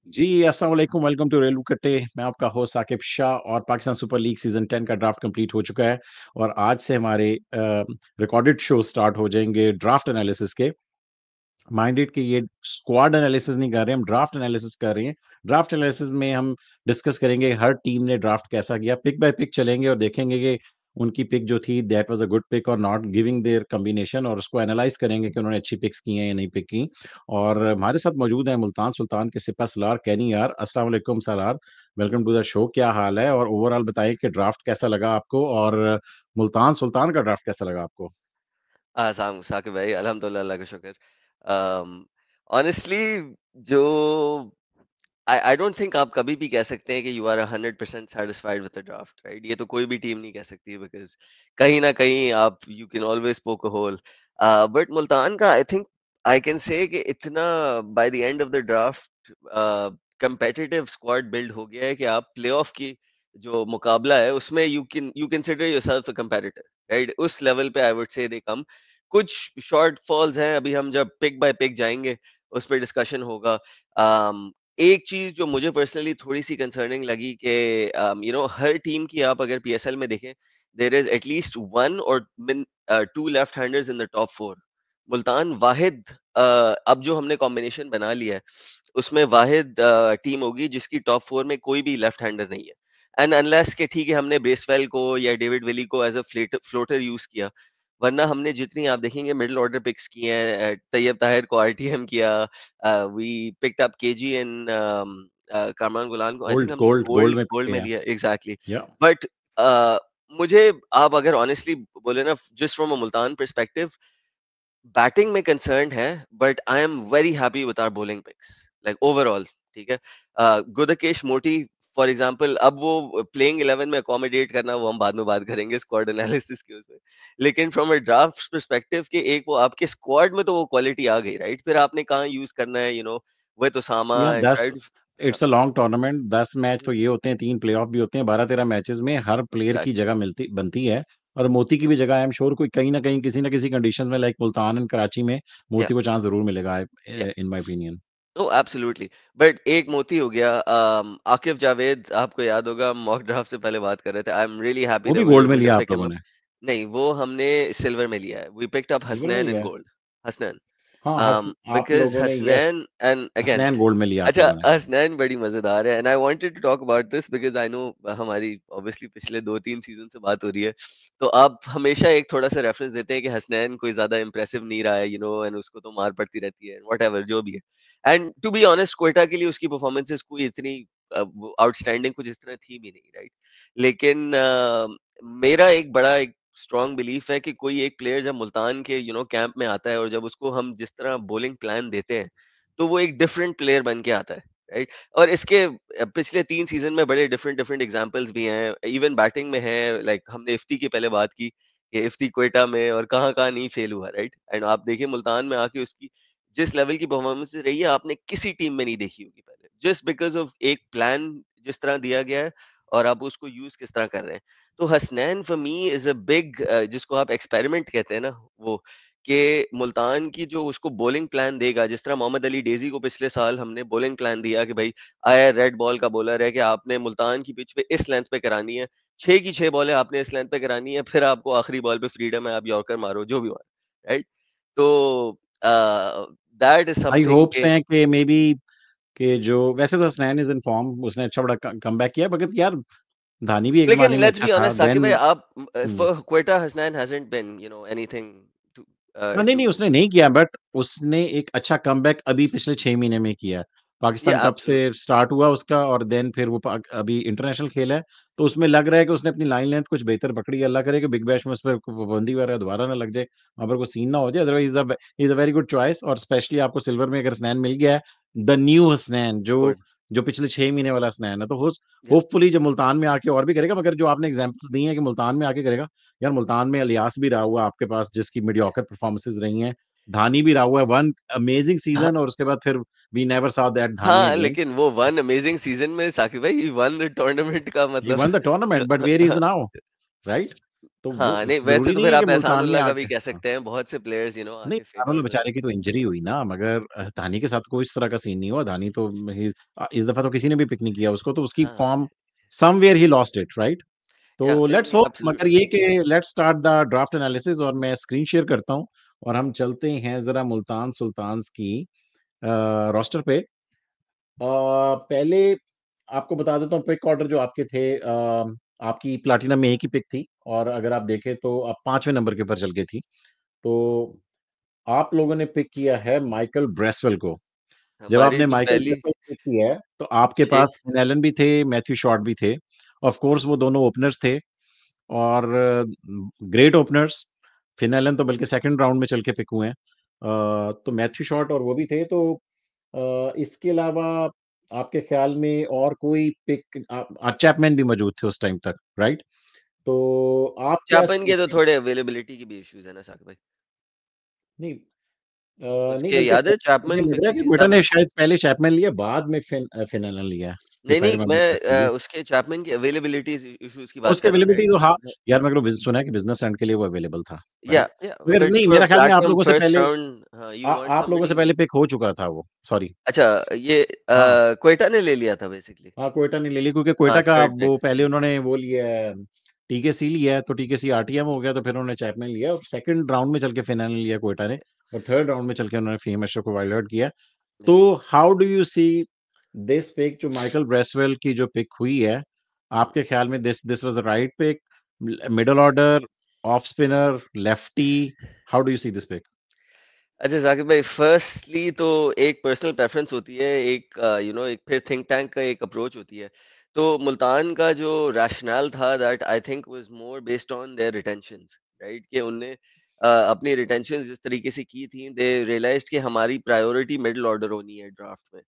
जी, अस्सलाम वालेकुम, welcome to रेलू कट्टे। मैं आपका होस्ट साकिब शाह और पाकिस्तान सुपर लीग सीज़न 10 का ड्राफ्ट कंप्लीट हो चुका है और आज से हमारे रिकॉर्डेड शो स्टार्ट हो जाएँगे ड्राफ्ट एनालिसिस के। माइंडेड कि ये स्क्वाड एनालिसिस नहीं कर रहे, हम ड्राफ्ट एनालिसिस कर रहे हैं। ड्राफ्ट एनालिसिस में हम डिस्कस करेंगे हर टीम ने ड्राफ्ट कैसा किया, पिक बाय पिक चलेंगे और देखेंगे कि उनकी पिक जो थी that was a good pick और नॉट गिविंग देयर कॉम्बिनेशन और उसको एनालाइज़ करेंगे कि उन्होंने अच्छी पिक्स की हैं या नहीं पिक की। और हमारे साथ मौजूद हैं मुल्तान सुल्तान के सिपह सलार केनी यार। अस्सलाम वालेकुम सलार, वेलकम टू द शो। क्या हाल है? और ओवरऑल बताइए कि ड्राफ्ट कैसा लगा आपको और मुल्तान सुल्तान का ड्राफ्ट कैसा लगा आपको? साकिब भाई अल्हम्दुलिल्लाह अल्लाह का शुक्र। ऑनेस्टली जो आई डोंट थिंक आप कभी भी कह सकते हैं कि you are 100% satisfied with the draft, right? ये तो कोई भी टीम नहीं कह सकती बिकॉज़ कहीं न कहीं आप यू कैन ऑलवेज पोक अ होल। बट मुल्तान का I think I can say कि इतना by the end of the draft competitive squad build हो गया है कि आप प्लेऑफ की जो मुकाबला है उसमें you consider yourself a competitor, right? उस लेवल पे आई वुड से दे कम। कुछ शॉर्ट फॉल्स हैं, अभी हम जब पिक बाय पिक जाएँगे उस पे डिस्कशन होगा। एक चीज जो मुझे पर्सनली थोड़ी सी कंसर्निंग लगी कि हर टीम की आप अगर पीएसएल में देखें, देयर इज एटलीस्ट वन और two left handers in the top four. Multan Wahid अब जो हमने कॉम्बिनेशन बना लिया है उसमें वाहिद टीम होगी जिसकी टॉप फोर में कोई भी लेफ्ट हैंडर नहीं है। एंड अनलेस के ठीक है हमने ब्रेसवेल को या डेविड विली को एज अ फ्लोटर यूज किया, वरना हमने जितनी आप देखेंगे मिडिल ऑर्डर पिक्स किए हैं, तैयब ताहिर को आरटीएम किया, we picked up KG and Kamran Ghulam को आई थिंक गोल्ड हमने गोल्ड गोल्ड गोल्ड में पिक गोल्ड में किया। लिया एग्जैक्टली। या बट मुझे आप अगर ऑनेस्टली बोले ना, just from a Multan perspective, batting में कंसर्न है, but I am very happy with our bowling picks, like overall. ठीक है, गुदकेश मोटी फॉर एग्जांपल, अब वो प्लेइंग 11 में अकोमोडेट करना वो हम बाद में बात करेंगे स्क्वाड एनालिसिस के उसमें। लेकिन फ्रॉम अ ड्राफ्ट पर्सपेक्टिव के एक वो आपके स्क्वाड में तो वो क्वालिटी आ गई, राइट? फिर आपने कहाँ यूज करना है, विद ओसामा या and 10 try to. It's a long tournament, 10 match तो ये होते हैं, 3 प्लेऑफ भी होते हैं, 12-13 मैचेस में हर प्लेयर की एग्जैक्टली। जगह मिलती बनती है और मोती की भी जगह आई एम श्योर कोई कहीं न कहीं किसी न किसी कंडीशंस में लाइक मुल्तान एंड कराची में या मोती को चांस ज़रूर मिलेगा या इन my opinion. Oh absolutely. But एक मोती हो गया, आकिब जावेद, आपको याद होगा हम मॉक ड्राफ्ट से पहले बात कर रहे थे। आई एम रियली हैप्पी वो भी दैट वी गोल्ड वर में एबल टू लिया आप पिक हिम लोगों अप। ने, नहीं, वो हमने सिल्वर में लिया है। वी पिक्ड अप सिल्वर में हसनैन इन लिया है? गोल्ड। हसनैन। हाँ, आप बिकॉज़ लोगों ने yes, Hasnain and again, Hasnain gold में लिया आप अच्छा, लोगों ने। हसनैन बड़ी मज़ेदार है and I wanted to talk about this because I know हमारी ऑब्वियसली पिछले 2-3 सीज़न से बात हो रही है। तो आप हमेशा एक थोड़ा-सा रेफरेंस देते हैं कि हसनैन कोई ज़्यादा इंप्रेसिव नहीं रहा है, एंड उसको तो मार पड़ती रहती है, व्हाटएवर जो भी है। And to be honest, Quetta के लिए उसकी परफॉर्मेंसेस कोई इतनी वो आउटस्टैंडिंग कुछ इस तरह थी भी नहीं, राइट? लेकिन मेरा एक बड़ा एक स्ट्रॉन्ग बिलीफ है कि कोई एक प्लेयर जब मुल्तान के कैंप में आता है और जब उसको हम जिस तरह बॉलिंग प्लान देते हैं, तो वो एक डिफरेंट प्लेयर बन के आता है, राइट? और इसके पिछले 3 सीज़न में बड़े डिफरेंट डिफरेंट एग्जांपल्स भी हैं, इवन बैटिंग में है। लाइक हमने इफ्ती की पहले बात की कि इफ्ती क्वेटा में और कहाँ-कहाँ नहीं फेल हुआ, राइट? एंड आप देखिए मुल्तान में आके उसकी जिस लेवल की परफॉर्मेंस रही है, आपने किसी टीम में नहीं देखी होगी पहले। जस्ट बिकॉज़ ऑफ एक प्लान जिस तरह दिया गया है और आप उसको यूज़ किस तरह कर रहे हैं। तो Hasnain for me is a big, जिसको आप एक्सपेरिमेंट कहते हैं ना, वो कि मुल्तान की जो उसको बॉलिंग प्लान देगा, जिस तरह मोहम्मद अली डेज़ी को पिछले साल हमने बॉलिंग प्लान दिया कि भाई आया रेड बॉल का बॉलर है कि आपने मुल्तान की पिच पे इस लेंथ पे करानी है, 6 की 6 बॉलें आपने इस लेंथ पे करानी है, फिर आपको आखिरी बॉल पे फ्रीडम है, आप यॉर्कर मारो, जो भी मारो, राइट? तो that is high something hopes के हैं कि मे बी कि जो वैसे तो हसनैन इज़ इन फॉर्म, उसने अच्छा बड़ा कमबैक किया मगर यार धानी भी एक लेकिन ज़माने में लेट्स अच्छा बी था, ऑनेस्ट साकिब भाई, देन आप हुँ। For Quetta Hasnain hasn't been anything to नहीं, नहीं टू उसने नहीं किया बट उसने एक अच्छा कमबैक अभी पिछले 6 महीने में किया है। पाकिस्तान या कप से एब्सोल्युटली। स्टार्ट हुआ उसका और देन फिर वो अभी इंटरनेशनल खेला है, तो उसमें लग रहा है कि उसने अपनी लाइन लेंथ कुछ बेहतर पकड़ी है। अल्लाह करे कि बिग बैश में उस पे पाबंदी वगैरह दोबारा ना लग जाए, वहाँ पर कोई सीन ना हो जाए। Otherwise he is a very good choice और स्पेशली आपको सिल्वर में अगर हसनैन मिल गया है, द न्यू हसनैन जो गुड। जो पिछले 6 महीने वाला हसनैन है, तो या होपफुली जो मुल्तान में आके और भी करेगा मगर जो आपने एग्ज़ाम्पल्स दी हैं कि मुल्तान में आके करेगा, यार मुल्तान में इलियास भी रहा हुआ है आपके पास जिसकी मीडियोकर परफॉर्मेंसेज़ रही हैं। धानी भी रहा हुआ है, वन अमेजिंग हाँ, सीज़न और उसके बाद फिर वी नेवर सॉ दैट धानी हाँ, अगेन। लेकिन वो वन अमेजिंग सीजन में साकिब भाई, ही वन द टूर्नामेंट का ही मतलब won the tournament but where he is now, right? तो वो हाँ, नहीं वैसे ज़रूरी तो नहीं फिर है कि आप मुल्तान ने एहसानुल्लाह का भी आके कह हाँ। सकते हैं, बहुत से प्लेयर्स नहीं, आके फेड एहसानुल्लाह आउट हुए। बेचारे की तो इंजरी हुई ना, मगर धानी के साथ कोई इस तरह का सीन नहीं हुआ। धानी तो इस दफ़ा तो किसी ने भी पिक नहीं किया उसको, तो उसकी हाँ, form somewhere he lost it, right? तो या लेट्स नहीं होप, मगर एब्सोल्युटली। ये कि let's start the draft analysis, और मैं स्क्रीन शेयर करता हूँ और हम चलते हैं ज़रा मुल्तान सुल्तान्स की रोस्टर पे। पहले आपको बता देता हूँ पिक ऑर्डर जो आपके थे। आपकी प्लैटिनम में एक ही पिक थी, और अगर आप देखें तो आप 5वें नंबर के ऊपर चल गई थी। तो आप लोगों ने पिक किया है माइकल ब्रेसवेल को। जब हमारी आपने तो माइकल पहली ब्रेसवेल पिक किया है, तो आपके 6 पास फिन एलन भी थे, मैथ्यू शॉर्ट भी थे। ऑफ कोर्स वो दोनों ओपनर्स थे, और ग्रेट ओपनर्स। फिन एलन तो बल्कि सेकंड राउंड में चल के पिक हुए हैं। तो मैथ्यू शॉर्ट और वो भी थे। तो इसके अलावा आपके ख्याल में और कोई पिक, चैपमैन भी मौजूद थे उस टाइम तक, राइट? तो आप क्या चैपमैन के तो सोचते हैं? थोड़े अवेलेबिलिटी की भी इश्यूज़ है ना साकिब भाई। नहीं, नहीं, उसके बल्कि याद है मुझे चैपमैन लग पिक रहा है की कि थी क्विटा साहब ने ने? शायद पहले चैपमैन लिया, बाद में फिन एलन लिया है, नहीं, इफ आई नहीं रिमेंबर मैं करेक्टली। उसके चैपमैन की अवेलेबिलिटीज़ इश्यूज़ की और बात उसकी कर रहा हूँ, अवेलेबिलिटी राइट? तो हाँ, यार मैंने को सुना है कि बिज़नेस एंड के लिए वो अवेलेबल था, राइट? या मगर बट नहीं, फॉर मेरा ख्याल में आप प्लैटिनम लोगों से फर्स्ट पहले राउंड हाँ, यू वांट आप लोगों से समबडी पहले विद पिक हो चुका था वो, सॉरी। अच्छा ये हाँ। क्वेटा ने ले लिया था बेसिकली। हाँ, क्वेटा ने ले लिया क्योंकि हाँ, क्वेटा का थर्ड वो पिक। पहले उन्होंने वो लिया है, टीकेसी लिया है, तो टीकेसी आरटीएम हो गया, तो फिर उन्होंने चैपमैन लिया और सेकंड राउंड में चल के फिन एलन लिया क्वेटा ने, और थर्ड राउंड में चल के उन्होंने फेम एस्ट्रो को वाइल्ड आउट किया। तो how do you see this pick जो माइकल ब्रेसवेल की जो पिक हुई है, आपके ख्याल में this this was the right pick? Middle order, off spinner, lefty, how do you see this pick? अच्छा ज़ाकिर भाई, फर्स्टली तो एक पर्सनल प्रेफ़रेंस होती है, एक एक फिर थिंक टैंक का एक अप्रोच होती है। तो मुल्तान का जो रैशनैल था that I think was more based on their retentions, right? कि उनने अपनी रिटेंशंस जिस तरीके से की थी, दे रियलाइज़्ड कि हमारी प्रायोरिटी मिडल ऑर्डर होनी है ड्राफ्ट में।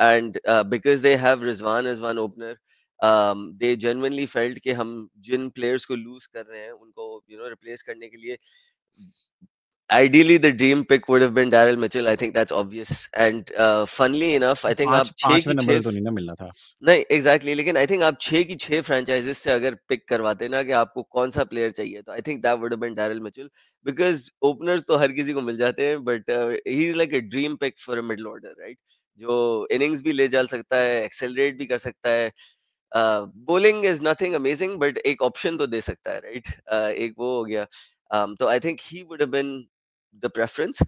And because they have Rizwan as one opener, they genuinely felt कि हम जिन प्लेयर्स को लूज़ कर रहे हैं, उनको रिप्लेस करने के लिए ideally, the dream pick would have been Daryl Mitchell. I think that's obvious. And funnily enough, I think आप 6 5वें की नंबर 6 पे तो नहीं ना मिलना था। नहीं एग्जैक्टली लेकिन आई थिंक आप 6 की 6 फ्रेंचाइजेस से अगर पिक करवाते ना कि आपको कौन सा प्लेयर चाहिए तो I think that would have been Daryl Mitchell because openers तो हर किसी को मिल जाते हैं but he is like a dream pick for a middle order right जो इनिंग्स भी ले जा सकता है एक्सेलरेट भी कर सकता है bowling is nothing amazing but एक ऑप्शन तो दे सकता है राइट एक वो हो गया तो I think he would have been the preference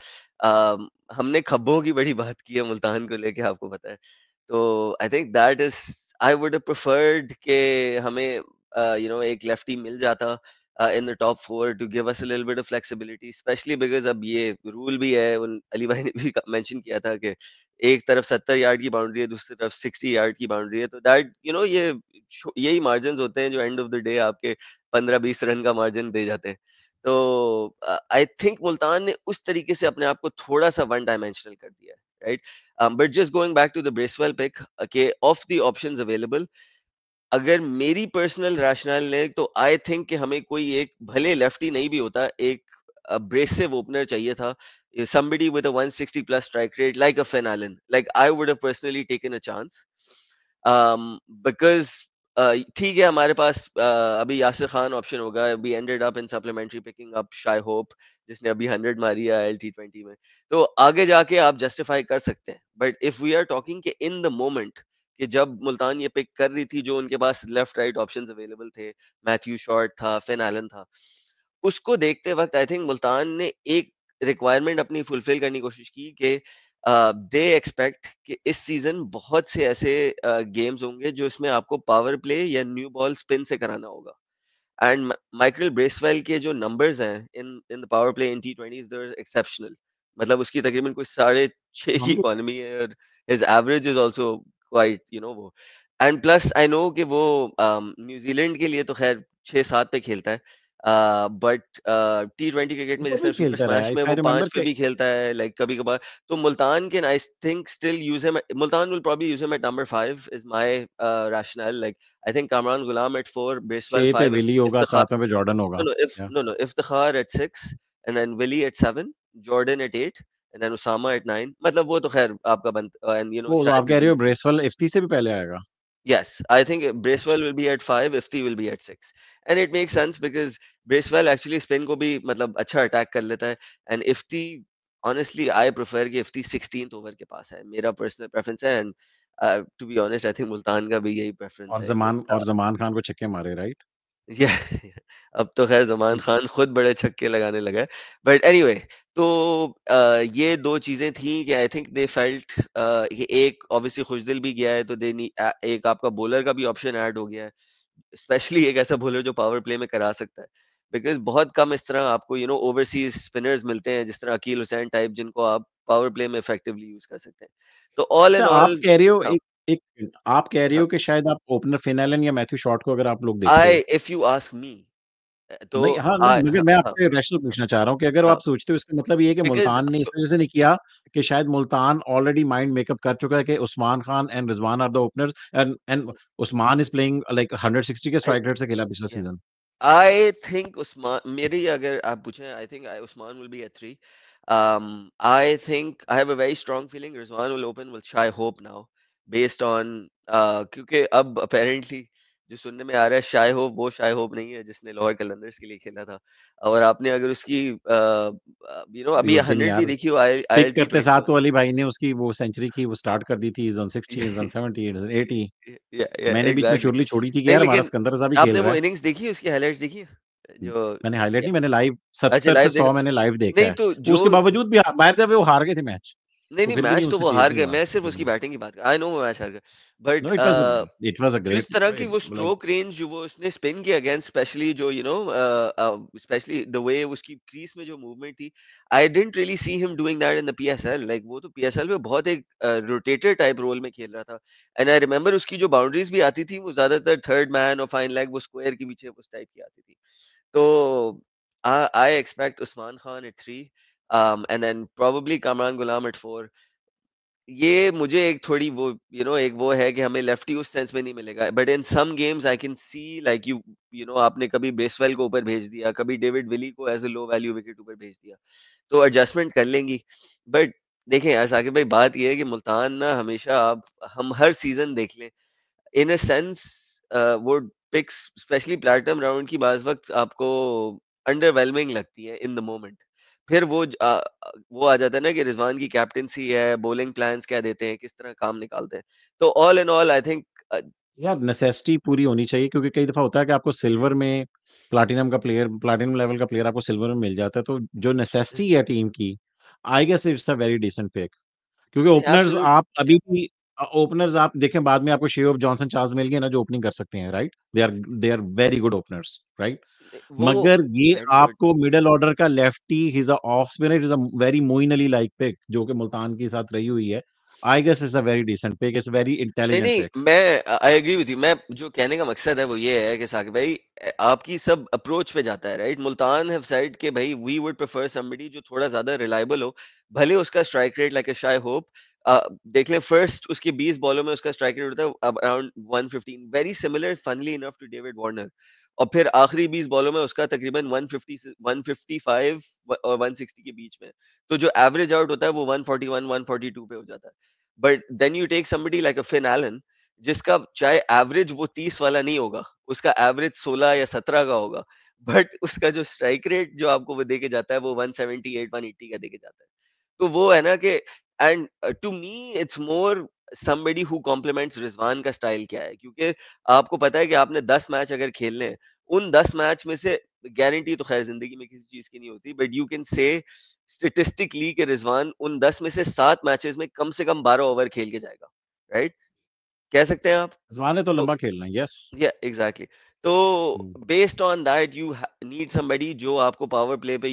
हमने खब्बों की बड़ी बात की है मुल्तान को लेके आपको पता है तो I think that is I would have preferred कि हमें एक लेफ्टी मिल जाता in the top 4 to give us a little bit of flexibility specially because अब ये रूल भी है उन अली भाई ने भी मेंशन किया था कि एक तरफ 70 यार्ड की बाउंड्री है दूसरी तरफ 60 यार्ड की बाउंड्री है तो दैट ये यही मार्जिन्स होते हैं जो एंड ऑफ द डे आपके 15-20 रन का मार्जिन दे जाते हैं तो आई थिंक मुल्तान ने उस तरीके से अपने आप को थोड़ा सा वन डायमेंशनल कर दिया है right but just going back to the Bracewell pick, okay, of the options available, अगर मेरी पर्सनल रैशनल ने तो आई थिंक कि हमें कोई एक भले लेफ्टी नहीं भी होता एक abrasive opener चाहिए था somebody with a 160 plus strike rate like a Finn Allen like I would have personally taken a chance because ठीक है हमारे पास अभी यासिर खान ऑप्शन होगा we ended up in supplementary picking up Shai Hope जिसने अभी 100 मारी है LT20 में तो आगे जाके आप जस्टिफाई कर सकते हैं but if we are talking कि इन द मोमेंट कि जब मुल्तान ये पिक कर रही थी जो उनके पास लेफ्ट राइट ऑप्शंस अवेलेबल थे मैथ्यू शॉर्ट था फिन एलन था उसको देखते वक्त आई थिंक मुल्तान ने एक रिक्वायरमेंट अपनी फुलफिल करने की कोशिश की कि दे एक्सपेक्ट कि इस सीजन बहुत से ऐसे गेम्स होंगे जो इसमें आपको पावर प्ले या न्यू बॉल स्पिन से कराना होगा एंड माइकल ब्रेसवेल के जो नंबर्स हैं in in the power play in T20s they're exceptional मतलब उसकी तकरीबन कोई 6.5 की हम लोग इकोनॉमी है और his average is also quite वो एंड प्लस आई नो कि वो न्यूजीलैंड के लिए तो खैर 6-7 पे खेलता है बट T20 क्रिकेट में ऊपर जैसे भी सुपर खेलता रहा स्मैश है, में इफ वो आई 5 रिमेंबर पे के भी खेलता है लाइक कभी कभार तो Multan can I think still use him Multan will probably use him at number 5 is my rationale like I think Kamran Ghulam at 4 Bracewell 6 पे 5 विली होगा, Iftikhar 7वें पे जॉर्डन होगा। या no, Iftikhar at 6 and then Willie at 7, Jordan at 8 and then Usama at 9 मतलब वो तो खैर आपका बंद and वो तो आप शायद कह रहे Willie हो ब्रेसवेल इफ्ती से भी पहले आएगा? Yes, I think अच्छा। Bracewell will be at 5, Ifti will be at 6. And it makes sense because Bracewell actually spin को भी मतलब अच्छा अटैक कर लेता है, and Ifti honestly I prefer कि Ifti 16th ओवर के पास है, मेरा पर्सनल प्रेफरेंस है, and to be honest I think Multan का भी यही प्रेफरेंस है कि उसका और ज़मान खान को छक्के मारे, राइट? या अब तो खैर ज़मान सही। खान खुद बड़े छक्के लगाने लगा है। बट एनीवे तो ये 2 चीज़ें थी कि आई थिंक दे फेल्ट ये एक ऑब्वियसली खुशदिल भी गया है तो दे एक आपका बॉलर का भी ऑप्शन ऐड हो गया है। स्पेशली एक ऐसा बॉलर जो पावर प्ले में करा सकता है। बिकॉज़ बहुत कम इस तरह आपको ओवरसीज़ स्पिनर्स मिलते हैं जिस तरह अकील हुसैन टाइप जिनको आप पावर प्ले में इफेक्टिवली यूज़ कर सकते हैं। तो ऑल अच्छा, इन आप ऑल कह रहे हो हाँ, एक एक मिनट, आप कह रहे हाँ। हो कि शायद आप ओपनर फिन एलन या मैथ्यू शॉट को अगर आप लोग देखते आई हो। इफ यू आस्क मी तो नहीं, हाँ, नहीं, मगर हाँ, मैं हाँ, आपसे रैशनल पूछना चाह रहा हूँ कि अगर हाँ। आप सोचते हो इसका मतलब ये है कि बिकॉज़ मुल्तान ने इस वज़ह से नहीं किया कि शायद मुल्तान ऑलरेडी माइंड मेकअप कर चुका है कि Usman Khan and Rizwan are the openers and Usman is playing like 160 के I स्ट्राइक रेट से खेला पिछला yeah. सीज़न। I think Usman मेरी अगर आप पूछें I think Usman will be at 3. I think I have a very strong feeling Rizwan will open with Shy Hope now based on क्योंकि अब apparently जो सुनने में आ रहा है शाय होप वो शाय होप नहीं है जिसने लाहौर कलंदर्स के लिए खेला था और आपने अगर उसकी अभी अभी उस दिन 100 भी यार देखी हो पिक ILT करते साथ 21 तो अली भाई ने उसकी वो सेंचुरी की वो स्टार्ट कर दी थी, is on 60, is on 70, is on 80। या मैंने बीच में एग्जैक्टली शुरली छोड़ी थी कि नहीं यार हमारा लेकिन सिकंदर रज़ा भी खेल आपने रहा वो है। इनिंग्स देखी उसकी हाइलाइट्स देखी है? जो मैंने हाइलाइट या, नहीं, मैंने लाइव अच्छा 70 से लाइव देखा 100 मैंने लाइव देखा नहीं है। तो जो उसके बावजूद भी बाय द वे वो हार गए थे मैच। नहीं, वो नहीं फिर भी नहीं मैच तो उनसे वो चेज़ हार नहीं गए, हुआ। मैं सिर्फ़ उसकी हुँ। बैटिंग की बात कर आई नो वो मैच हार गए। But no, it was a जिस ग्रेट तरह की वो लाइक स्ट्रोक रेंज जो वो उसने स्पिन किया अगेंस्ट स्पेशली जो स्पेशली द वे उसकी क्रीज में जो मूवमेंट थी, I didn't really see him doing that in the PSL like वो तो पीएसएल में बहुत एक रोटेटर टाइप रोल में खेल रहा था। एंड आई रिमेंबर उसकी जो बाउंड्रीज भी आती थी वो ज्यादातर थर्ड मैन और फाइन लेग वो स्क्वायर के पीछे उस टाइप की आती थी। तो I expect Usman Khan at 3, and then probably Kamran Ghulam at 4. ये मुझे एक थोड़ी वो एक वो है कि हमें लेफ्टी उस सेंस में नहीं मिलेगा but in some games I can see like आपने कभी बेसवेल को ऊपर भेज दिया कभी डेविड विली को as a low value wicket ऊपर भेज दिया तो एडजस्टमेंट कर लेंगी बट देखें यार साकिब भाई बात ये है कि मुल्तान ना हमेशा आप हम हर सीजन देख लें इन अ सेंस वो पिक्स स्पेशली प्लैटिनम राउंड की बाज़ वक़्त आपको अंडरवेलमिंग लगती है इन द मोमेंट। फिर वो आ जाता है ना कि रिज़वान की कैप्टेंसी है, बॉलिंग प्लान्स क्या देते हैं, किस तरह काम निकालते हैं। तो all in all I think यार नेसेसिटी पूरी होनी चाहिए क्योंकि कई दफ़ा होता है कि आपको सिल्वर में प्लैटिनम लेवल का प्लेयर आपको सिल्वर में मिल जाता है, तो जो नेसेसिटी है टीम की, I guess it's a very decent pick. क्योंकि नहीं ओपनर्स एब्सोल्यूट आप या अभी भी ओपनर्स आप देखें बाद में आपको शेओब जॉनसन, चार्ल्स मिल गए ना जो ओपनिंग कर सकते हैं, right? They are very good openers, right? वो मगर ये वेरी गुड आपको मिडल ऑर्डर का lefty, he is a off spinner, he is a very Moeen Ali like pick जो कि मुल्तान के साथ रही हुई है। I guess it's a very decent pick, it's very नहीं, इंटेलिजेंट नहीं, पिक। मैं आई एग्री विद यू मैं जो कहने का मकसद है वो ये है कि साकिब भाई आपकी सब अप्रोच पे जाता है राइट? मुल्तान हैव सेड कि भाई वी वुड प्रेफर समबडी जो थोड़ा ज़्यादा रिलायबल हो, भले उसका स्ट्राइक रेट लाइक अ शाय होप देख लें फर्स्ट उसकी 20 बॉलों में उसका स्ट्राइक रेट होता है around 115 very similar funnily enough to David Warner और फिर आखिरी 20 बॉलों में उसका तकरीबन 150 से 155 और 160 के बीच में। तो जो एवरेज आउट होता है वो 141, 142 पे हो जाता है। But then you take somebody like a Finn Allen जिसका चाहे एवरेज वो 30 वाला नहीं होगा, उसका एवरेज 16 या 17 का होगा, बट उसका जो स्ट्राइक रेट जो आपको वो देके जाता है वो 178, 180 का देके जाता है। तो वो है ना कि and to me it's more somebody who complements Rizwan का स्टाइल क्या है क्योंकि आपको पता है कि आपने 10 मैच अगर खेलने हैं उन 10 मैच में से गारंटी तो खैर जिंदगी में किसी चीज की नहीं होती but you can say statistically कि रिजवान उन 10 में से 7 मैचेस में कम से कम 12 ओवर खेल के जाएगा राइट कह सकते हैं आप रिज़वान ने तो तो लंबा खेलना है, yes. Yeah, exactly. So hmm. based on that, you need somebody जो आपको power play पे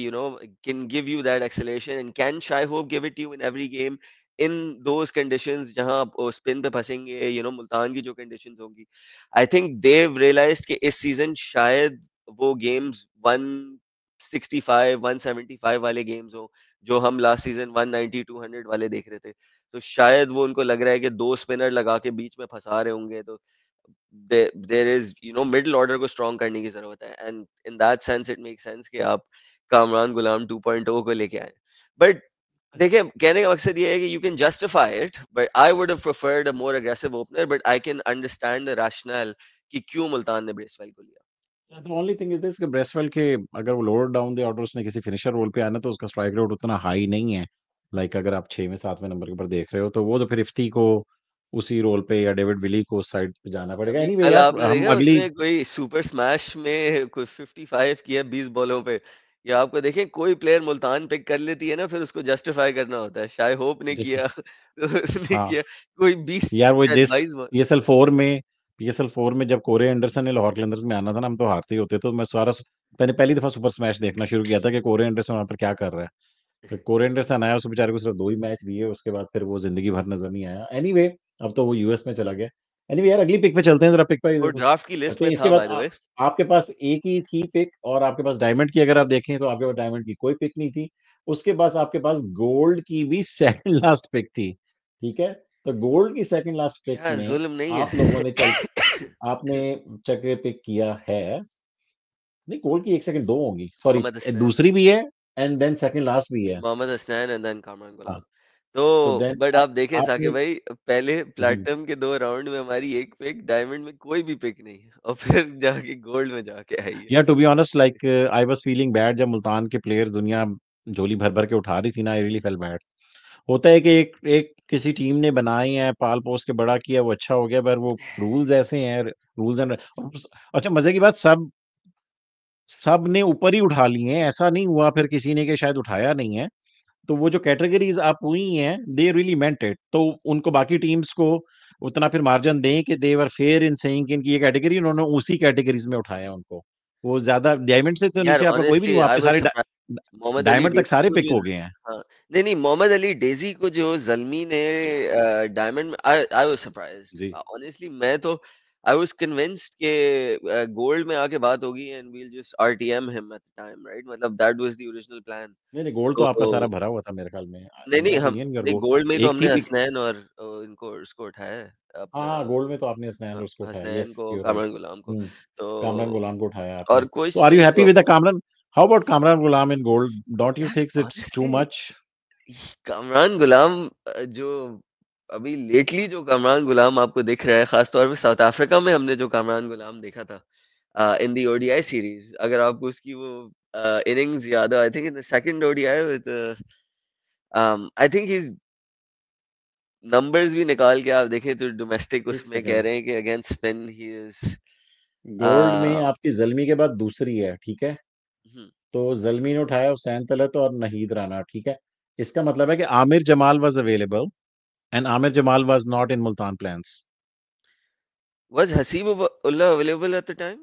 can give you that acceleration and can Shai Hope give it to you in every game in those conditions जहाँ आप spin पे फंसेंगे मुल्तान की जो conditions होंगी I think they've realized कि इस season शायद वो games 165 175 वाले games हो जो हम last season 190 200 वाले देख रहे थे तो शायद वो उनको लग रहा है कि दो स्पिनर लगा के बीच में फंसा रहे होंगे तो there is middle order को strong करने की जरूरत है and in that sense it makes sense कि आप कामरान गुलाम 2.0 को लेके आए but देखिए, कहने का मकसद ये है कि you can justify it, but I would have preferred a more aggressive opener, but I can understand the rational कि क्यों मुल्तान ने ब्रेसवेल को लिया। The only thing is this कि ब्रेसवेल के अगर वो लोअर डाउन द ऑर्डर उसने किसी फिनिशर रोल पे आना तो उसका स्ट्राइक रेट उतना हाई नहीं है। लाइक अगर आप 6वें 7वें नंबर के ऊपर देख रहे हो तो वो तो फिर इफ्ती को उसी रोल पे या डेविड विली को उस साइड पे जाना पड़ेगा। अभी एनीवे कल यार आपने हम देखा अगली उसने कोई सुपर स्मैश में कोई 55 किया 20 बॉलों पे। या आपको देखें कोई प्लेयर मुल्तान पिक कर लेती है ना, फिर उसको जस्टिफाई करना होता है। शाय होप ने जस्ट किया तो उसने हाँ, किया कोई 20 यार वो शायद जिस 22 बॉल। पीएसएल 4 में जब कोरे एंडरसन ने लाहौर कलंदर्स में आना था ना, हम तो हारते ही होते, तो मैंने पहली दफ़ा सुपर स्मैश देखना शुरू किया था कि कोरे एंडरसन वहाँ पर क्या कर रहा है। फिर कोरे एंडरसन आया, उस बेचारे को सिर्फ 2 ही मैच दिए, उसके बाद फिर वो ज़िंदगी भर नज़र नहीं आया। एनीवे अब तो वो यूएस में चला गया। एनीवे यार अगली पिक पे चलते हैं, ज़रा पिक वो पे कुछ ड्राफ्ट की लिस्ट करते में हैं। इसके था बाद बाय द वे। आपके पास एक ही थी पिक और आपके पास डायमंड की अगर आप देखें तो आपके पास डायमंड की कोई पिक नहीं थी। उसके पास आपके पास गोल्ड की भी सेकंड लास्ट पिक थी, ठीक है? तो गोल्ड की सेकंड लास्ट पिक क्या में ज़ुल्म नहीं आप लोगों ने है। आपने चक्र पिक किया है। नहीं, गोल्ड की 1 सेकंड 2 होंगी, सॉरी मोहम्मद हसनैन, दूसरी भी है एंड देन सेकंड लास्ट भी है। मोहम्मद हसनैन एंड देन कामरान हाँ, गुलाम। तो तो देन बट आप देखें साकिब आपने भाई, पहले जी। प्लैटिनम के 2 राउंड में हमारी 1 पिक, डायमंड में कोई भी पिक नहीं है और फिर जाके गोल्ड में जाके आई है। या to be honest like I was feeling bad जब मुल्तान के प्लेयर दुनिया झोली भर-भर के उठा रही थी ना, आई रियली फेल्ट बैड। होता है कि एक एक किसी टीम ने बनाई है, पाल-पोस के बड़ा किया, वो अच्छा हो गया, पर वो रूल्स ऐसे हैं, रूल्स एंड अच्छा मज़े की बात सब ने ऊपर ही उठा लिए हैं, ऐसा नहीं हुआ फिर किसी ने कि शायद उठाया नहीं है। तो वो जो कैटेगरीज़ अप हुई हैं, दे रियली मेंट इट। तो उनको बाकी टीम्स को उतना फिर मार्जिन दें कि दे वर फेयर इन सेइंग कि इनकी ये कैटेगरी उन्होंने उसी कैटेगरीज़ में उठाया उनको। वो ज़्यादा डायमंड से तो यार नीचे आपका कोई भी नहीं ऑनेस्टली हुआ, आई आपके वाज़ सारे सरप्राइज्ड मोहम्मद अली डायमंड तक डेज़ी सारे को पिक जो हो गए हैं। हाँ, नहीं मोहम्मद अली डेज़ी को जो ज़ल्मी ने डायमंड में आई वाज़ सरप्राइज्ड जी। ऑनेस्टली। मैं तो आई वाज़ कन्विंस्ड कि गोल्ड में आके बात होगी and we will just RTM him at the time, right? मतलब that was the original plan. नहीं, नहीं गोल्ड तो आपका सारा तो भरा हुआ था मेरे ख्याल में। नहीं, इन माय नहीं हम ओपिनियन योर नहीं गोल्ड गोल्ड में ही तो एक थी हमने पिक। हसनैन और इनको उसको उठाया है अपना। हाँ, गोल्ड में तो आपने हसनैन और हाँ, उसको उठाया। हसनैन येस, को, यू आर राइट। कामरान गुलाम को। हुँ, कामरान तो गुलाम को उठाया आपने। और तो आर यू क्वेश्चन हैप्पी तो with the Kamran how about Kamran Ghulam in gold? Don't you यार thinks it's too honestly much? Kamran Ghulam जो अभी लेटली जो कामरान गुलाम आपको दिख रहा है, खास तौर पे साउथ अफ्रीका में हमने जो कामरान गुलाम देखा था इन द ओडीआई सीरीज, अगर आपको उसकी वो इनिंग्स याद है, आई think in the second ODI with I think his numbers भी निकाल के आप देखें तो डोमेस्टिक 1 उसमें कह सेकंड। रहे हैं कि against spin he is gold में आपकी ज़ल्मी के बाद दूसरी है, ठीक है? तो ज़ल्मी ने उठाया हुसैन तलत और नाहीद राना, ठीक है? इसका मतलब है कि Aamir Jamal was available and Aamir Jamal was not in Multan plans. Was Haseeb ullah available at the time?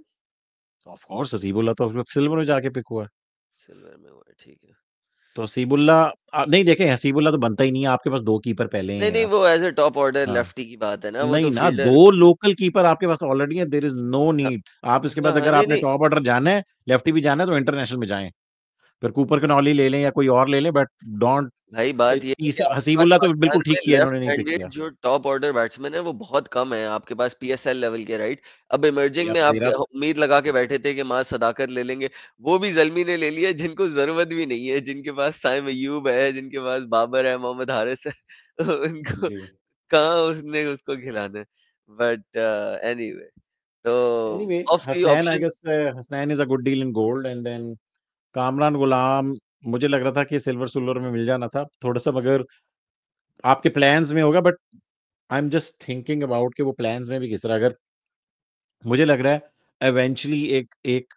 Of course Haseebullah तो सिल्वर में जाके पिक हुआ है। सिल्वर में हुआ है, ठीक है। तो हसीबुल्लाह नहीं देखें हसीबुल्लाह तो बनता ही नहीं है, आपके पास 2 कीपर पहले हैं नहीं, नहीं यार। वो एज़ अ टॉप ऑर्डर हाँ। लेफ्टी की बात है ना, वो नहीं तो ना, फील्डर। 2 लोकल कीपर आपके पास ऑलरेडी हैं, देयर इज़ नो हाँ, नीड। आप इसके हाँ, बाद हाँ, अगर नहीं, आपने नहीं। टॉप ऑर्डर जाना है, लेफ्टी भी जाना है तो इंटरनेशनल में जाएँ। फिर कूपर कैनाली ले लें या कोई और ले लें बट डोंट भाई बात ये है कि तीसरा आपके पास हसीबुल्लाह तो पाकिस्तान बिल्कुल ठीक में किया लेफ्ट इन्होंने नहीं पिक हैंडेड किया। जो टॉप ऑर्डर बैट्समैन है वो बहुत कम है आपके पास पीएसएल लेवल के, राइट? अब इमर्जिंग यार में आप मेरा उम्मीद लगा के बैठे थे कि माँ सदाकत ले लेंगे, वो भी ज़ल्मी ने ले लिया जिनको ज़रूरत भी नहीं है, जिनके पास साइम अय्यूब है, जिनके पास बाबर है, मोहम्मद हारिस है, उनको जी। कहाँ उसने उसको खिलाना है। बट एनीवे तो anyway of the Hasnain I option guess Hasnain is a good deal in gold and then Kamran Ghulam मुझे लग रहा था कि सिल्वर में मिल जाना था। थोड़ा-सा मगर आपके प्लान्स में होगा but I am just thinking about कि वो प्लान्स में भी किस तरह अगर मुझे लग रहा है इवेंचुअली एक एक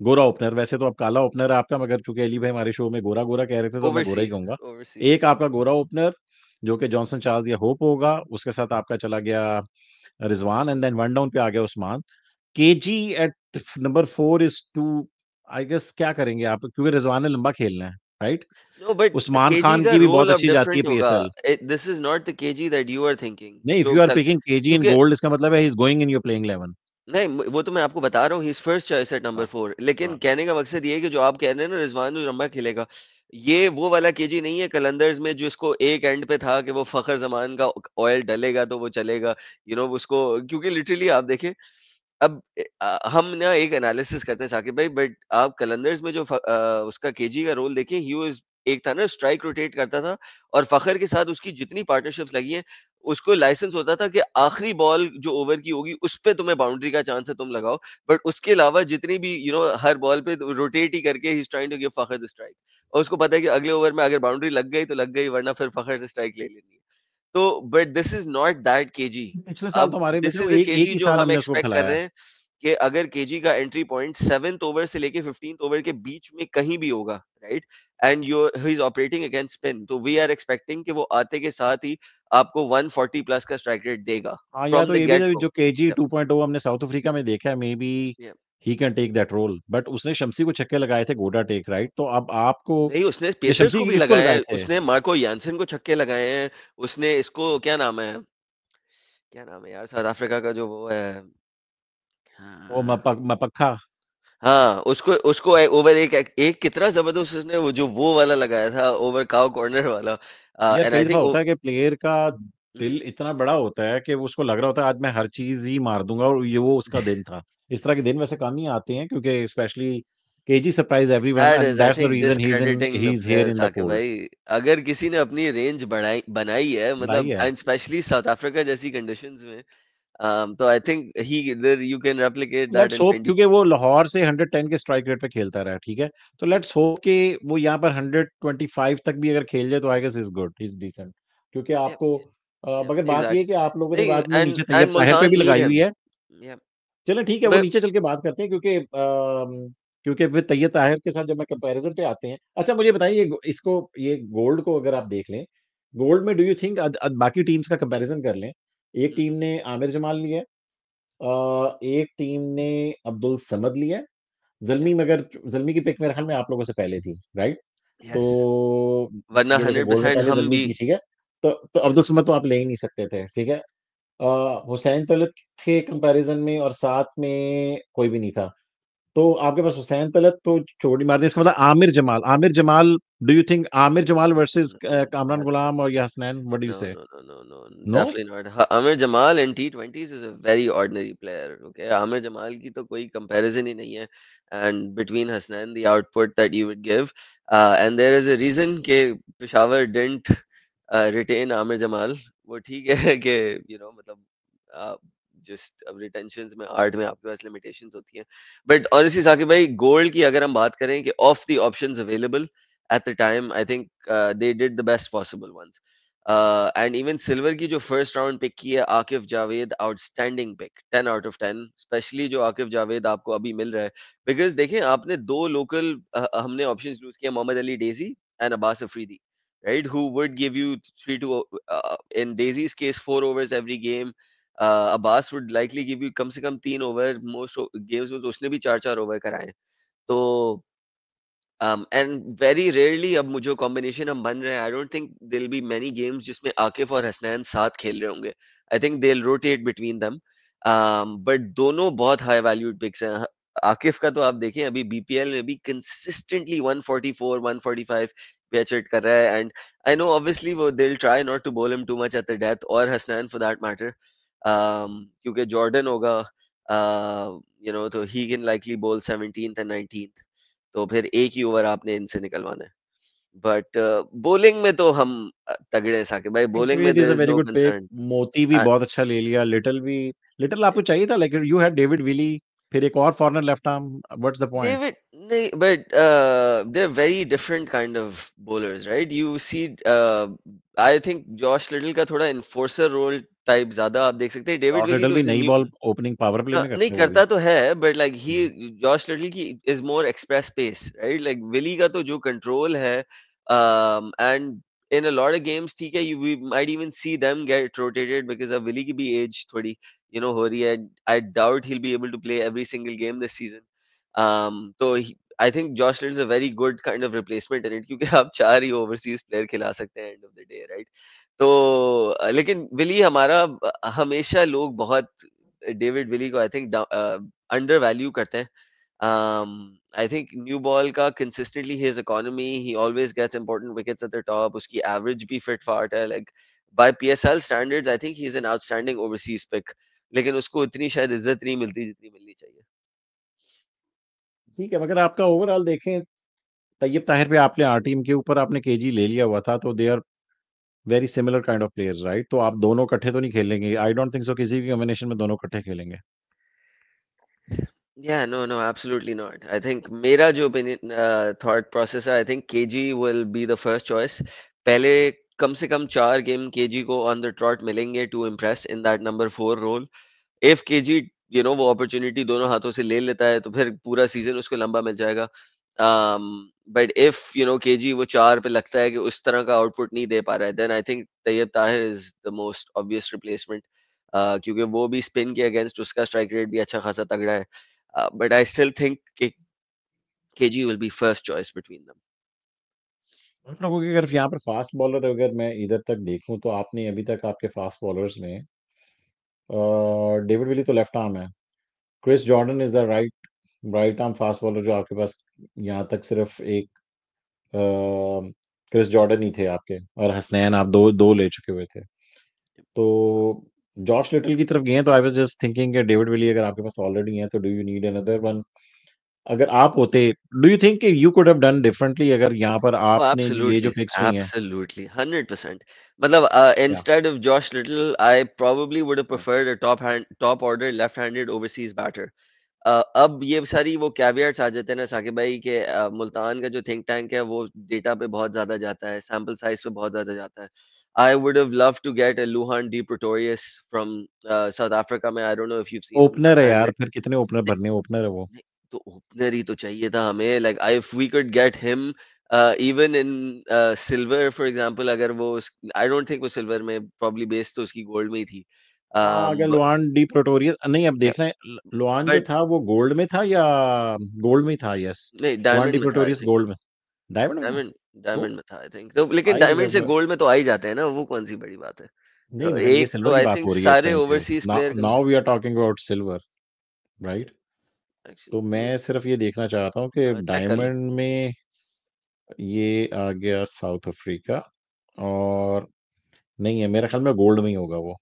गोरा ओपनर वैसे तो अब काला ओपनर है आपका मगर चूँकि अली भाई हमारे शो में गोरा-गोरा कह रहे थे तो मैं गोरा ही ओवरसीज़ कहूँगा। ओवरसीज़ एक आपका गोरा ओपनर जो कि जॉनसन चार्ल्स या होप होगा, उसके साथ आपका चला गया Rizwan and then one down पे आ गया Usman. KG at number 4 is too I guess क्या करेंगे आप? क्योंकि रिज़वान ने लंबा खेलना है, right? No but Usman KG Khan का की भी बहुत रोल अब अच्छी जाती है डिफरेंट होगा। PSL. This is not the KG that you are thinking नहीं, इफ जो यू आर कल, पिकिंग केजी इन क्योंकि गोल्ड इसका मतलब है he is going in your playing 11। नहीं वो तो मैं आपको बता रहा हूँ, he is first choice at number हाँ, 4, लेकिन हाँ। कहने का मकसद ये है कि जो आप कह रहे हैं ना रिजवान जो लंबा खेलेगा, ये वो वाला केजी नहीं है कलंदर्स में जो इसको एक एंड पे था कि वो फखर जमान का ऑयल डलेगा तो वो चलेगा, उसको, क्योंकि लिटरली आप देखें अब हम ना एक एनालिसिस करते हैं साकिब भाई, बट आप कलंदर्स में जो उसका केजी का रोल देखें, ही वाज एक था ना स्ट्राइक रोटेट करता था और फ़खर के साथ उसकी जितनी पार्टनरशिप्स लगी हैं, उसको लाइसेंस होता था कि आखिरी बॉल जो ओवर की होगी, उस पे तुम्हें बाउंड्री का चांस है, तुम लगाओ। बट उसके अलावा जितनी भी हर बॉल पे रोटेट ही करके he is trying to give Fakhar the strike और उसको पता है कि अगले ओवर में अगर बाउंड्री लग गई, तो लग गई, वरना फिर फ़खर से स्ट्राइक ले लेनी है। तो but this is not that KG. पिछले साल तो अब हमारे में दिस थे, वो इज़ अ एक केजी ही जो साल हम हमने उसको एक्सपेक्ट कर खिलाया है। रहे हैं कि अगर केजी का एंट्री पॉइंट 7th ओवर से लेके 15th ओवर के बीच में कहीं भी होगा, right? And he is operating against spin, तो वी आर एक्सपेक्टिंग कि वो आते के साथ ही आपको 140 प्लस का स्ट्राइक रेट देगा हाँ, या फ्रॉम तो द ये भी गेट था गो। जो केजी यप, 2.0 हमने साउथ अफ्रीका में देखा है, maybe yup. He can take that role, but उसने शम्सी को छक्के लगाए थे, गोडा टेक, राइट? तो अब आपको नहीं, उसने या पेसर्स शम्सी को की भी किसको लगाए लगाए हैं, थे? उसने मार्को यान्सेन को छक्के लगाए हैं, उसने इसको क्या नाम है यार साउथ अफ्रीका का जो वो है वो हाँ। मपक्खा। हाँ, उसको उसको ओवर एक एक एक कितना ज़बरदस्त उसने वो वाला लगाया था ओवर काव कॉर्नर वाला यार एंड कई आई दफा थिंक ओ होता है कि प्लेयर का दिल इतना बड़ा होता है कि वो उसको लग रहा होता है आज मैं हर चीज ही मार दूंगा, और ये वो उसका दिन था। इस तरह के दिन वैसे कम ही आते हैं, क्योंकि specially KG surprise everyone, that and is I that's the think reason discrediting he the is here player in the Saqib cold. भाई। अगर किसी ने अपनी रेंज बनाई है बनाई मतलब है। एंड स्पेशली साउथ अफ्रीका जैसी कंडीशंस में तो I think he there you can replicate that let's in hope, 20। क्योंकि वो लाहौर से 110 के स्ट्राइक रेट पे खेलता रहा है, ठीक है? तो लेट्स होप कि वो यहाँ पर 125 तक भी अगर खेल जाए तो I guess is good, is decent. क्योंकि यप, आपको यप, मगर बात ये है एग्ज़ैक्टली। कि आप लोगों ने नहीं बाद में नीचे एंड तैयब ताहिर पे मुल्तान भी नीड लगाई हुई हिम। है। यप, चलें ठीक है, वो बट नीचे चल के बात करते हैं, क्योंकि क्योंकि फिर तैयब ताहिर के साथ जब मैं कंपैरिजन पे आते हैं। अच्छा मुझे बताइए, इसको, ये गोल्ड को अगर आप देख लें, गोल्ड में डू यू थिंक बाकी टीम्स का कंपैरिजन कर लें, एक हुँ, टीम ने आमिर जमाल लिया है, एक टीम ने अब्दुल समद लिया है, यप, ज़ल्मी की पिक मेरे ख़्याल में आप लोगों से पहले थी, राइट? यस, तो वरना ये देखिए, गोल्ड में 100% पहले हम ज़ल्मी भी। थी, ठीक है? तो यप, अब्दुल समद तो आप ले ही नहीं सकते थे, ठीक है? हुसैन तलत थे कंपैरिज़न में, और साथ में कोई भी नहीं था। तो आपके पास हुसैन तलत तो चोटी मार दी, इसका मतलब Amir Jamal, do you think Amir Jamal versus Kamran has Ghulam और या Hasnain, what do you No, say? no, no, no, no, no? definitely not. Amir Jamal in T20s is a very ordinary player. Okay, Amir Jamal की तो कोई comparison ही नहीं है. And between Hasnan, the output that you would give, and there is a reason कि Peshawar didn't retain Amir Jamal. वो ठीक है कि मतलब uh, just अब retentions में art में आपके पास limitations होती हैं. But honestly साकिब भाई गोल्ड की अगर हम बात करें कि of the options available at the time, I think they did the best possible ones. And even silver की जो फर्स्ट राउंड पिक की है Akif Javed, outstanding pick, 10 out of 10, specially जो आकिफ जावेद आपको अभी मिल रहा है। बिकॉज देखें आपने दो लोकल हमने ऑप्शंस यूज किया, मोहम्मद अली डेजी and Abbas Afridi, right, who would give you 3 to in डेजीज case 4 overs every game. Abbas would likely give you कम से कम 3 ओवर, मोस्ट गेम्स में तो उसने भी 4-4 ओवर कराए हैं। तो एंड वेरी रेयरली अब जो कॉम्बिनेशन हम बन रहे हैं, I don't think there will be many games जिसमें आकिफ और हसनैन साथ खेल रहे होंगे। I think they will rotate between them. But दोनों बहुत हाई वैल्यूड पिक्स हैं। आकिफ का तो आप देखें अभी बीपीएल में भी कंसिस्टेंटली 144 145 पे हिट कर रहा है। एंड आई नो ऑब्वियसली वो they will try not to bowl him too much at the death, और हसनैन फॉर दैट मैटर, क्योंकि जॉर्डन होगा तो ही कैन लाइकली बोल 17th एंड 19th, तो फिर एक ही ओवर आपने इनसे निकलवाना है। बट बॉलिंग में तो हम तगड़े हैं साकिब भाई, बॉलिंग में actually is there a is very no good pick. Concern. Motie भी अ, बहुत अच्छा ले लिया, लिटिल भी। लिटिल आपको चाहिए था, like you had David Willey, फिर एक और foreigner left arm, what's the point? David, नहीं, but they're very different kind of bowlers, right? You see, I think Josh Little का थोड़ा enforcer role type ज्यादा आप देख सकते हैं। डेविड जॉर्ज विली लिटल तो भी इज नई बॉल ओपनिंग पावर प्ले में नहीं करते हैं वो भी। करता तो है, but like he hmm. Josh Little की is more express pace, right? Like Willey का तो जो कंट्रोल है, and in a lot of games ठीक है, you we might even see them get rotated because अब विली की भी एज थोड़ी हो रही है। I doubt he will be able to play every single game this season. तो I think Josh Little is a very good kind of replacement in it, क्योंकि आप चार ही ओवरसीज प्लेयर खिला सकते हैं end of the day, right? तो लेकिन Willie हमारा हमेशा लोग बहुत डेविड विली को आई थिंक अंडर वैल्यू करते हैं। I think new ball का consistently his economy, he always gets important wickets at the top, उसकी average भी fit फाट है, like by PSL standards I think he's an outstanding overseas pick, लेकिन उसको इतनी शायद इज्जत नहीं मिलती जितनी मिलनी चाहिए। ठीक है, मगर आपका ओवरऑल देखें, तैयब ताहिर पे आपने आर टीम के ऊपर आपने केजी ले लिया हुआ था, तो they are very similar kind of players, right? तो आप दोनों इकट्ठे तो नहीं खेलेंगे। आई डोंट थिंक सो किसी भी कॉम्बिनेशन में दोनों इकट्ठे खेलेंगे। Yeah, no, no, absolutely not. I think मेरा जो opinion thought process है, I think KG will be the first choice. पहले कम से कम 4 गेम KG को on the trot मिलेंगे to impress in that number 4 role. If KG वो opportunity दोनों हाथों से ले लेता है तो फिर पूरा सीजन उसको लंबा मिल जाएगा। बट इफ केजी वो 4 पे लगता है कि उस तरह का आउटपुट नहीं दे पा रहा है, then I think Tayyab Tahir is the most obvious replacement, क्योंकि वो भी स्पिन के अगेंस्ट उसका स्ट्राइक रेट भी अच्छा खासा तगड़ा है। But I still think KG will be first choice between them. आप लोगों की अगर यहाँ पर फास्ट बॉलर अगर मैं इधर तक देखूं, तो आपने अभी तक आपके फास्ट बॉलर्स में डेविड विली तो लेफ्ट आर्म है। Chris Jordan is the right right arm fast bowler जो आपके पास यहाँ तक सिर्फ एक क्रिस जॉर्डन ही थे आपके, और हसनैन आप दो दो ले चुके हुए थे। तो जॉश लिटल की तरफ गए हैं, तो आई वाज जस्ट थिंकिंग कि डेविड विली अगर आपके पास ऑलरेडी है, तो do you need another one? अगर आप होते, do you think you could have done differently अगर यहाँ पर Oh, आपने ये जो absolutely, पिक्स हुई हैं? absolutely, 100%. मतलब क्या? instead of Josh Little, I probably would have हाँ। preferred a top order left-handed overseas batter. अब ये सारी वो कैवियट्स आ जाते हैं ना साकिब भाई के, मुल्तान का जो थिंक टैंक है वो डेटा पे बहुत ज्यादा जाता है, सैंपल साइज पे बहुत ज्यादा जाता है। I would have love to get a Lhuandre Pretorius from South Africa में। I don't know if you seen him opener left है यार, हैंडेड। फिर कितने ओपनर भरने? ओपनर है वो। नहीं, तो ओपनर ही तो चाहिए था हमें। Like I if we could get him even in silver for example, अगर वो आई डोंट थिंक वो सिल्वर में, प्रॉब्ली बेस तो उसकी गोल्ड में ही थी। हाँ, अगर लुआन डी प्रेटोरियस नहीं, अब देखना है लुआन जो बट था वो गोल्ड में था या गोल्ड में ही था? यस। नहीं, लुआन डी डायमंड में था आई प्रेटोरियस थिंक। गोल्ड में, डायमंड में था। डायमंड तो डायमंड में था आई थिंक। तो लेकिन आई डायमंड से रिमेम्बर, गोल्ड में तो आ ही जाते हैं ना, वो कौन सी बड़ी बात है। नहीं तो भाई, ये एक तो सिल्वर की आई बात थिंक हो रही है इस सारे टाइम पे। Overseas player now come now we are talking about silver, right? तो एक्चुअली मैं सिर्फ ये देखना चाहता हूँ कि चेक कर लो। डायमंड में ये आ गया साउथ अफ्रीका, और नहीं है मेरे ख्याल में, गोल्ड में ही होगा वो।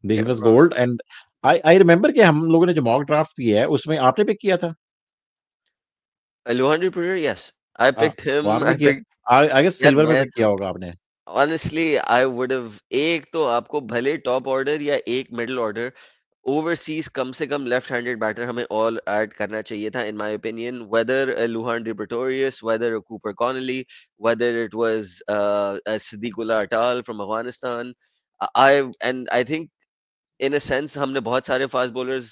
ही या was gold, and I I remember कि हम लोगों ने जो मॉक ड्राफ्ट किया है उसमें आपने पिक किया था। लोहांडी प्लेयर, यस, आई हाँ, पिक्ड तो हिम, आपने आई किया। पिक्ड। आई गेस यार सिल्वर में मैं पिक किया तो होगा आपने। ऑनेस्टली आई वुड हैव, एक तो आपको भले टॉप ऑर्डर या एक मिडिल ऑर्डर ओवरसीज कम से कम लेफ्ट हैंडेड बैटर हमें ऑल ऐड करना चाहिए था in my opinion, whether Lhuandre Pretorius, whether Cooper Connolly, whether it was Siddiqullah Atal from Afghanistan. I and I think in a sense हमने बहुत सारे फास्ट बॉलर्स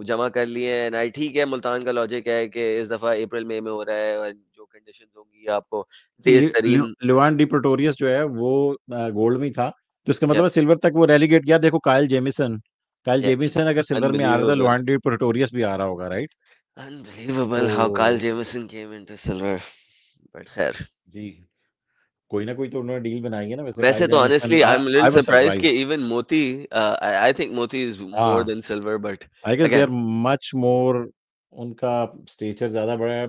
जमा कर लिए हैं। एंड आई ठीक है, मुल्तान का लॉजिक है कि इस दफा अप्रैल मई में हो रहा है और जो कंडीशंस होंगी आपको तेज तरीन। लुआन डी प्रेटोरियस जो है वो गोल्ड में ही था, तो इसका मतलब यप, है सिल्वर तक वो रेलीगेट किया। देखो काइल यप, जेमिसन अगर सिल्वर में आ रहा था, अनबिलीवेबल, लुआन डी प्रेटोरियस भी आ रहा होगा, राइट? अनबिलीवेबल हाउ काइल तो Jameson came into silver. But खैर, जी, कोई ना कोई तो उन्होंने डील बनाई है ना, वैसे वैसे काइल तो Jamieson. Honestly I am little I was surprised कि surprised. Even Motie, I think Motie is more हाँ, then silver, but I guess they are again much more, उनका स्टेचर ज्यादा बड़ा है।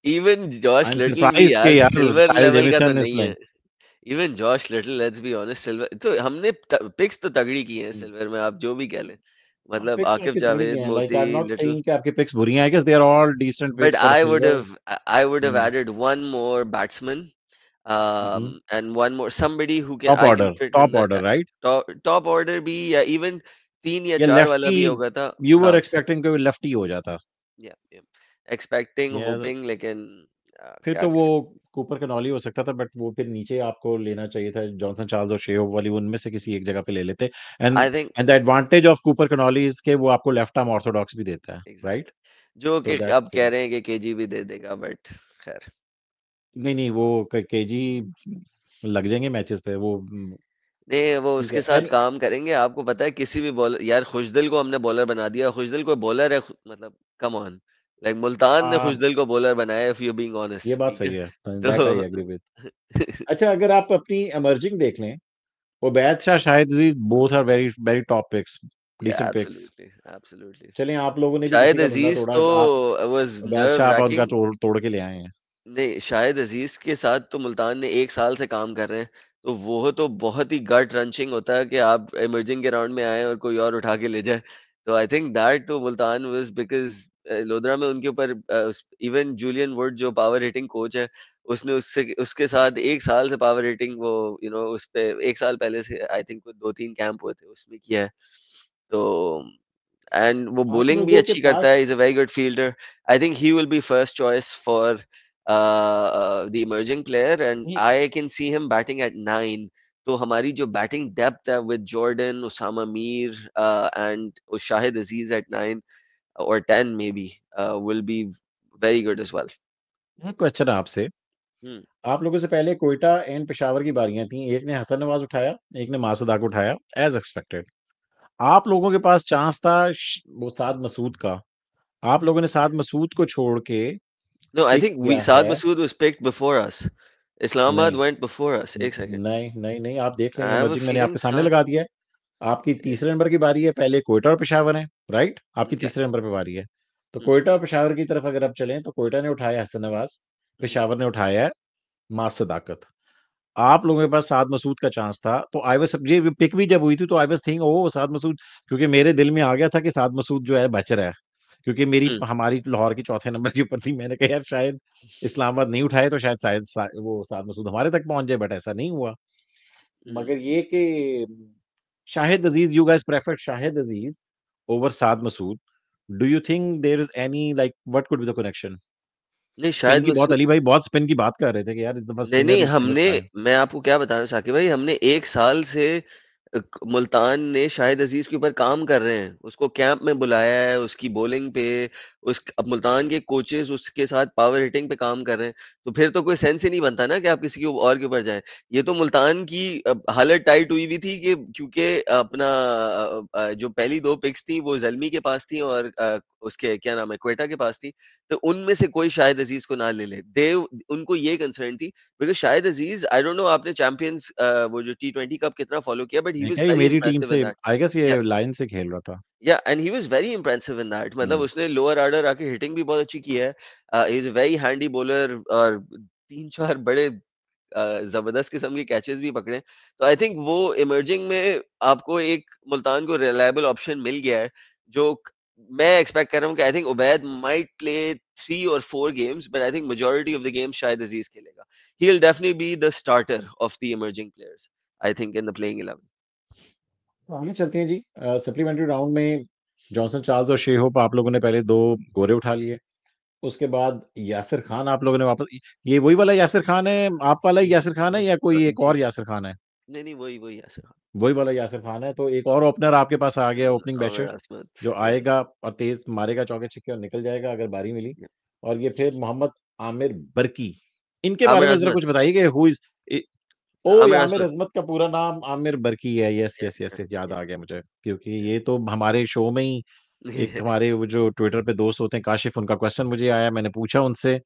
Even I Josh am little भी surprised यार कि यार सिल्वर काइल लेवल का तो जेमिसन इज नहीं है। Playing. Even Josh little, let's be honest, silver तो हमने पिक्स तो तगड़ी की हैं हम्म। सिल्वर में, आप जो भी कह लें। हाँ, मतलब पिक्स आकिब आपकी तगड़ी जावेद, हैं, लाइक आई मोती, एम नॉट लिटिल। सेइंग कि आपके पिक्स बुरी हैं। I guess they are all decent but picks for silver. I would have added one more batsman, and one more somebody who can I can fit in top that order, right? top order भी, या even 3 या या 4 वाला lefty, भी होगा था। You were हाँ, expecting कि वो लेफ्टी हो जाता। या एक्सपेक्टिंग, या होपिंग, लेकिन फिर क्या तो कर वो सकते। कूपर कैनोली हो सकता था, बट वो फिर नीचे आपको लेना चाहिए था, जॉनसन चार्ल्स और शेहोव वाली, उनमें से किसी एक जगह पे ले लेते। And I think and the advantage of Cooper Connolly is के वो आपको लेफ्ट आर्म ऑर्थोडॉक्स भी देता है, राइट? एग्जैक्टली, जो तो कि दैट्स अब कह थिंग। रहे हैं कि केजी भी दे देगा, बट खैर। नहीं नहीं, वो केजी लग जाएंगे मैचेस पे वो। नहीं, वो ठीक उसके है। साथ काम करेंगे। आपको पता है किसी भी बॉलर, यार खुशदिल को हमने बॉलर बना दिया, खुशदिल कोई बॉलर है मतलब कम ऑन, लाइक मुल्तान ने खुशदिल को बॉलर बनाया, इफ यू बीइंग ये ऑनेस्ट, बात ठीक है। सही है, दैट आई तो एग्री विद। अच्छा, अगर आप अपनी इमर्जिंग देख लें, Ubaid Shah, Shahid Aziz, both are very very top picks, या डिसेंट पिक्स। Absolutely, absolutely. चलें, आप लोगों ने भी किसी शाहिद का धंधा अजीज तोड़ा, तो आप वाज उबैद नर्व शाह आप उनका रैकिंग। तोड़ तोड़ के ले आए हैं। नहीं, शाहिद अजीज के साथ तो मुल्तान ने 1 साल से काम कर रहे हैं, तो वो तो बहुत ही गट रंचिंग होता है कि आप इमर्जिंग के राउंड में आए और कोई और उठा के ले जाए। तो आई थिंक दैट तो मुल्तान वाज बिकॉज लोधरा में उनके ऊपर इवन जूलियन वुड जो पावर हिटिंग कोच है, उसने उससे उसके साथ 1 साल से पावर हिटिंग वो उस पे 1 साल पहले से आई थिंक 2-3 कैंप हुए थे, उसमें किया है। तो एंड वो आप बॉलिंग भी लोगों के अच्छी करता पास है, he is a very good fielder. I think he will be first choice for the emerging player and ये I can see him batting at 9। तो हमारी जो बैटिंग डेप्थ है with Jordan, Usama Mir and Shahid Aziz at 9 or 10 maybe will be very good as well. Question है आपसे। Hmm. आप लोगों से पहले कोयटा एंड पेशावर की बारियां थी, एक ने हसन नवाज उठाया, एक ने मासूद को उठाया, एज एक्सपेक्टेड। आप लोगों के पास चांस था वो साद मसूद का। आप लोगों ने साद मसूद को छोड़ के No, I pick think we किया Saad है। Masood was picked before us. Islamabad नहीं, went before us. एक second. नहीं, नहीं, नहीं, आप देख I लेंगे, have a इमर्जिंग मैंने feeling आपके सामने Saad. लगा दिया है। आपकी तीसरे नंबर की बारी है, पहले कोयटा और पेशावर है, राइट? आपकी Okay. तीसरे नंबर पे बारी है। तो Mm-hmm. कोयटा और पेशावर की तरफ अगर आप चलें, तो कोयटा ने उठाया हसन नवाज, Mm-hmm. पेशावर ने उठाया है मास सदाकत। आप लोगों के पास साद मसूद का चांस था, तो आई वाज़ ये पिक भी जब हुई थी, तो आई वाज़ थिंकिंग ओह! साद मसूद, क्योंकि मेरे दिल में आ गया था कि साद मसूद जो है बच रहा है। क्योंकि Mm-hmm. हमारी लाहौर की चौथे नंबर के ऊपर थी। मैंने कहा यार शायद इस्लामाबाद नहीं उठाए तो शायद वो साद मसूद हमारे तक पहुँच जाए, बट ऐसा नहीं हुआ। Mm-hmm. मगर ये कि Shahid Aziz, you guys preferred Shahid Aziz over Saad Masood. Do you think there is any like what could be the connection? नहीं स्पिन शायद की बहुत मसूद अली भाई बहुत स्पिन की बात कर रहे थे कि यार इस दफ़ा नहीं, स्पिनर नहीं, ही स्पिनर हमने उठाएँ। मैं आपको क्या बता रहा हूँ साकिब भाई, हमने 1 साल से मुल्तान ने शाहिद अज़ीज़ के ऊपर काम कर रहे हैं। उसको कैंप में बुलाया है, उसकी बॉलिंग पे अब मुल्तान के कोचेज़ उसके साथ पावर हिटिंग पे काम कर रहे हैं। तो फिर तो कोई सेंस ही नहीं बनता ना कि आप किसी के और के ऊपर जाएँ। ये तो मुल्तान की हालत टाइट हुई हुई थी कि क्योंकि अपना जो पहली 2 पिक्स थी वो ज़ल्मी के पास थी और उसके क्या नाम है, क्वेटा के पास थी। तो उनमें से कोई शाहिद अज़ीज़ को ना ले ले। उनको ये कंसर्न थी because Shahid Aziz I don't no आपने चैंपियंस वो जो टी20 कप कितना फॉलो किया बट ही मैं वाज़ क्या ये वेरी मेरी team impressive in say that. I guess या ये लायन से खेल रहा था। या and he was very impressive in that मतलब हुँ। उसने लोअर ऑर्डर आके हिटिंग भी बहुत अच्छी की है। He is a very handy bowler और 3-4 बड़े ज़बरदस्त किस्म के कैचेज़ भी पकड़े। तो आई थिंक वो इमर्जिंग में आपको एक मुल्तान को रिलायबल ऑप्शन मिल गया है, जो मैं एक्सपेक्ट कर रहा हूँ कि I think Ubaid might play 3 और 4 games but I think majority of the games शायद अज़ीज़ खेलेगा। He will definitely be the starter of the emerging players I think in the playing 11। तो आगे चलते हैं जी। सप्लीमेंट्री राउंड में जॉनसन चार्ल्स और शे होप आप लोगों ने पहले 2 गोरे उठा लिए। उसके बाद यासिर खान आप लोगों ने वापस, ये वही वाला यासिर खान है, आप वाला ही यासिर खान है या कोई एक जी। और यासिर खान है? नहीं, नहीं वही ऐसे हाँ। वही वाला यासिर खान है, तो एक और ओपनर आपके पास आ गया, ओपनिंग आमिर बैटर, अज़मत जो या आएगा और तेज़ मारेगा चौके-छक्के और निकल जाएगा अगर बारी मिली। या और ये फिर मोहम्मद आमिर बर्की। इनके बारे आमिर में ज़रा अज़मत कुछ बताइए कि हू इज़ इ ओह! आमिर आमिर अज़मत अज़मत का पूरा नाम आमिर बर्की है। यस, या यस, यस, या यस, याद या आ गया मुझे, क्योंकि या ये तो हमारे शो में ही एक हमारे वो जो ट्विटर पे दोस्त होते हैं काशिफ़, उनका क्वेश्चन मुझे आया, मैंने पूछा उनसे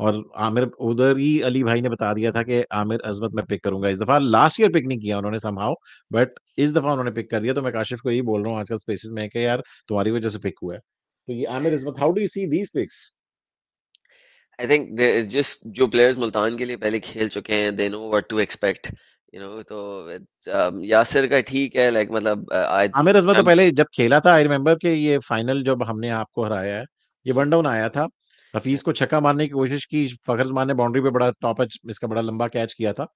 और आमिर उधर ही अली भाई ने बता दिया था कि आमिर अज़मत मैं पिक करूँगा इस दफ़ा। लास्ट ईयर पिक नहीं किया उन्होंने समहाउ, बट इस दफ़ा उन्होंने पिक कर दिया, तो मैं काशिफ़ को यही बोल रहा हूँ आजकल स्पेसेस में कि यार तुम्हारी वज़ह से पिक हुआ है। तो ये Aamir Azmat, how do you see these picks? I think there is just जो प्लेयर्स मुल्तान के लिए पहले खेल चुके हैं they know what to expect तो इट्स यासिर का ठीक है लाइक मतलब आई आमिर अज़मत तो आई पहले जब खेला था, आई रिमेंबर कि ये फाइनल जब हमने आपको हराया है, ये वन डाउन आया था। हफीज़ को छक्का मारने की कोशिश की, फ़खर ज़मान ने बाउंड्री पे बड़ा टॉप एज इसका बड़ा लंबा कैच किया था।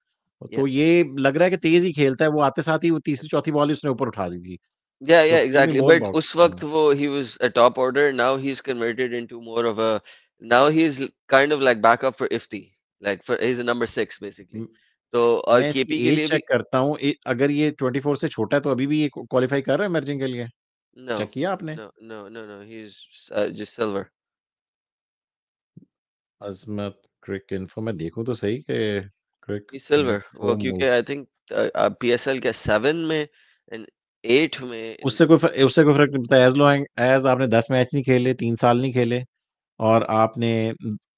या तो ये लग रहा है कि तेज़ ही खेलता है, वो आते साथ ही वो तीसरी चौथी बॉल ही उसने ऊपर उठा दी थी। या So tell me exactly more but about उस वक्त वो he was a top order now he is converted into more of a now he is kind of like backup for Ifti like for he is number 6 basically um, तो और मैं इसकी KP के as लिए भी चेक करता हूँ। अगर ये 24 से छोटा है तो अभी भी ये क्वालीफाई कर रहा है इमर्जिंग के लिए? नो चेक किया आपने? No he is just silver Azmat Cricinfo में देखूँ तो सही कि क्रिक ही सिल्वर वो इन्फो क्योंकि मूव आई थिंक पीएसएल के 7 में एंड 8 में उससे कोई फ़र्क नहीं पड़ता, एज़ लॉन्ग एज़ आपने 10 मैच नहीं खेले, 3 साल नहीं खेले और आपने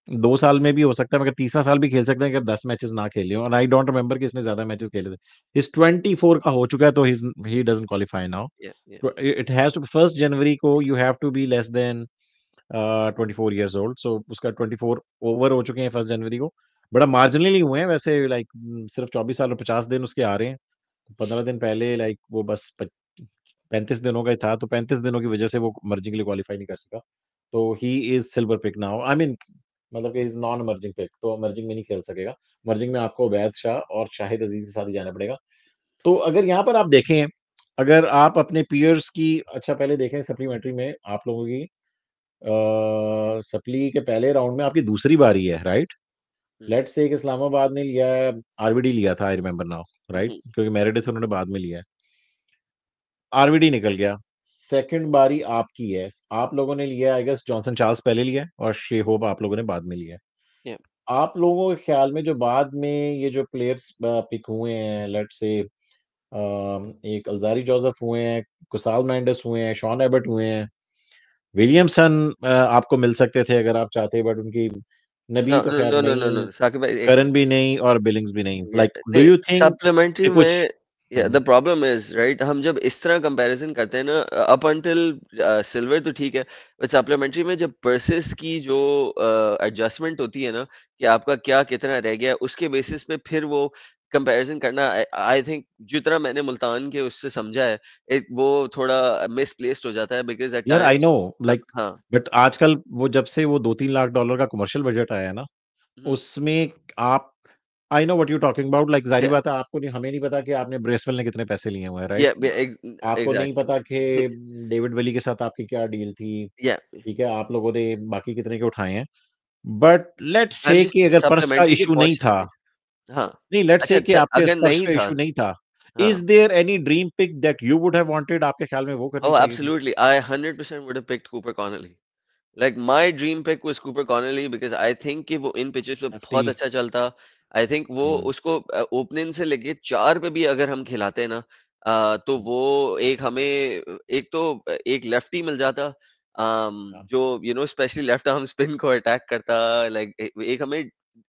2 साल में भी हो सकता है, मगर तीसरा साल भी खेल सकते हैं अगर 10 मैचेस ना खेले हों, और आई डोंट रिमेंबर कि इसने ज़्यादा मैचेस खेले थे। इस 24 का हो चुका है, तो ही डज़न्ट क्वालीफाई नाउ। या तो इट हैज़ टू 1 जनवरी को you have to be less than 24 years old, so उसका 24 ओवर हो चुके हैं 1 जनवरी को। बड़ा मार्जिनली हुए हैं वैसे, लाइक सिर्फ 24 साल और 50 दिन उसके आ रहे हैं। 15 दिन पहले लाइक वो बस 35 दिनों का ही था, तो 35 दिनों की वजह से वो मर्जी के लिए क्वालीफाई नहीं कर सका। तो he is silver pick now. I mean मतलब कि इज़ नॉन इमर्जिंग पिक, तो इमर्जिंग में नहीं खेल सकेगा। इमर्जिंग में आपको उबैद शाह और शाहिद अज़ीज़ के साथ ही जाना पड़ेगा। तो अगर यहाँ पर आप देखें, अगर आप अपने पीयर्स की अच्छा पहले देखें सप्लीमेंट्री में आप लोगों की सप्ली के पहले राउंड में आपकी दूसरी बारी है, राइट? हुँ, लेट्स से कि इस्लामाबाद ने लिया है, आरवीडी लिया था, आई रिमेंबर नाउ, राइट? हुँ, क्योंकि मेरेडिथ उन्होंने बाद में लिया है। आरवीडी निकल गया, सेकंड बारी आपकी है। आप लोगों ने लिया है आई गेस जॉनसन चार्ल्स पहले लिया है और शे होप आप लोगों ने बाद में लिया है। या आप लोगों के ख्याल में जो बाद में ये जो प्लेयर्स पिक हुए हैं, लेट्स से एक अल्ज़ारी जोसेफ हुए हैं, कुसाल मेंडिस हुए हैं, शॉन एबर्ट हुए हैं, विलियमसन आपको मिल सकते थे अगर आप चाहते बट उनकी नबी हाँ, तो ख़ैर नो, नो, नो, नहीं, नो, साकिब भाई एक करन सेकंड। भी नहीं और बिलिंग्स भी नहीं। या लाइक डू नहीं, यू थिंक सप्लीमेंट्री कि कुछ में या the hmm, problem is right हम जब इस तरह कंपैरिज़न करते हैं ना अप अंटिल सिल्वर तो ठीक है, बट सप्लीमेंट्री में जब पर्सेस की जो एडजस्टमेंट होती है ना, कि आपका क्या कितना रह गया है, उसके बेसिस पे फिर वो कंपैरिज़न करना आई आई थिंक जितना मैंने मुल्तान के उससे समझा है, एक वो थोड़ा मिसप्लेस्ड हो जाता है बिकॉज़ एट यार आई नो टाइम्स लाइक हाँ। बट आजकल वो जब से वो 2-3 लाख डॉलर का कमर्शियल बजट आया है ना, हुँ, उसमें आप I know what you talking about like ज़ाहिर-सी या बात है आपको नहीं हमें नहीं पता कि आपने ब्रेसवेल ने कितने पैसे लिए हुए हैं, राइट? या आपको नहीं एग्ज़ैक्टली पता कि डेविड विली के साथ आपकी क्या डील थी, या ठीक है? आप लोगों ने बाकी कितने के उठाए हैं। बट लेट्स आई एम से कि जस्ट अगर पर्स का सप्लीमेंट्री के इश्यू नहीं पॉइंट्स था, लेके हाँ, नहीं लेट्स अच्छा से कि अच्छा आपके अगर पर्स नहीं का था इश्यू नहीं था, इज़ हाँ, there any dream pick that you would have wanted आपके ख्याल में वो करनी ओह चाहिए थी? एब्सोल्युटली आई 100% would have picked Cooper Connolly. Like my dream pick was Cooper Connolly because I think कि वो इन पिचेस पे एफटी बहुत अच्छा चलता। आई थिंक वो हुँ, उसको ओपनिंग से लेके 4 पे भी अगर हम खिलाते ना तो हुँ, वो एक हमें एक तो एक लेफ्टी मिल जाता हाँ, जो you know specially left arm spin को अटैक करता लाइक एक हमें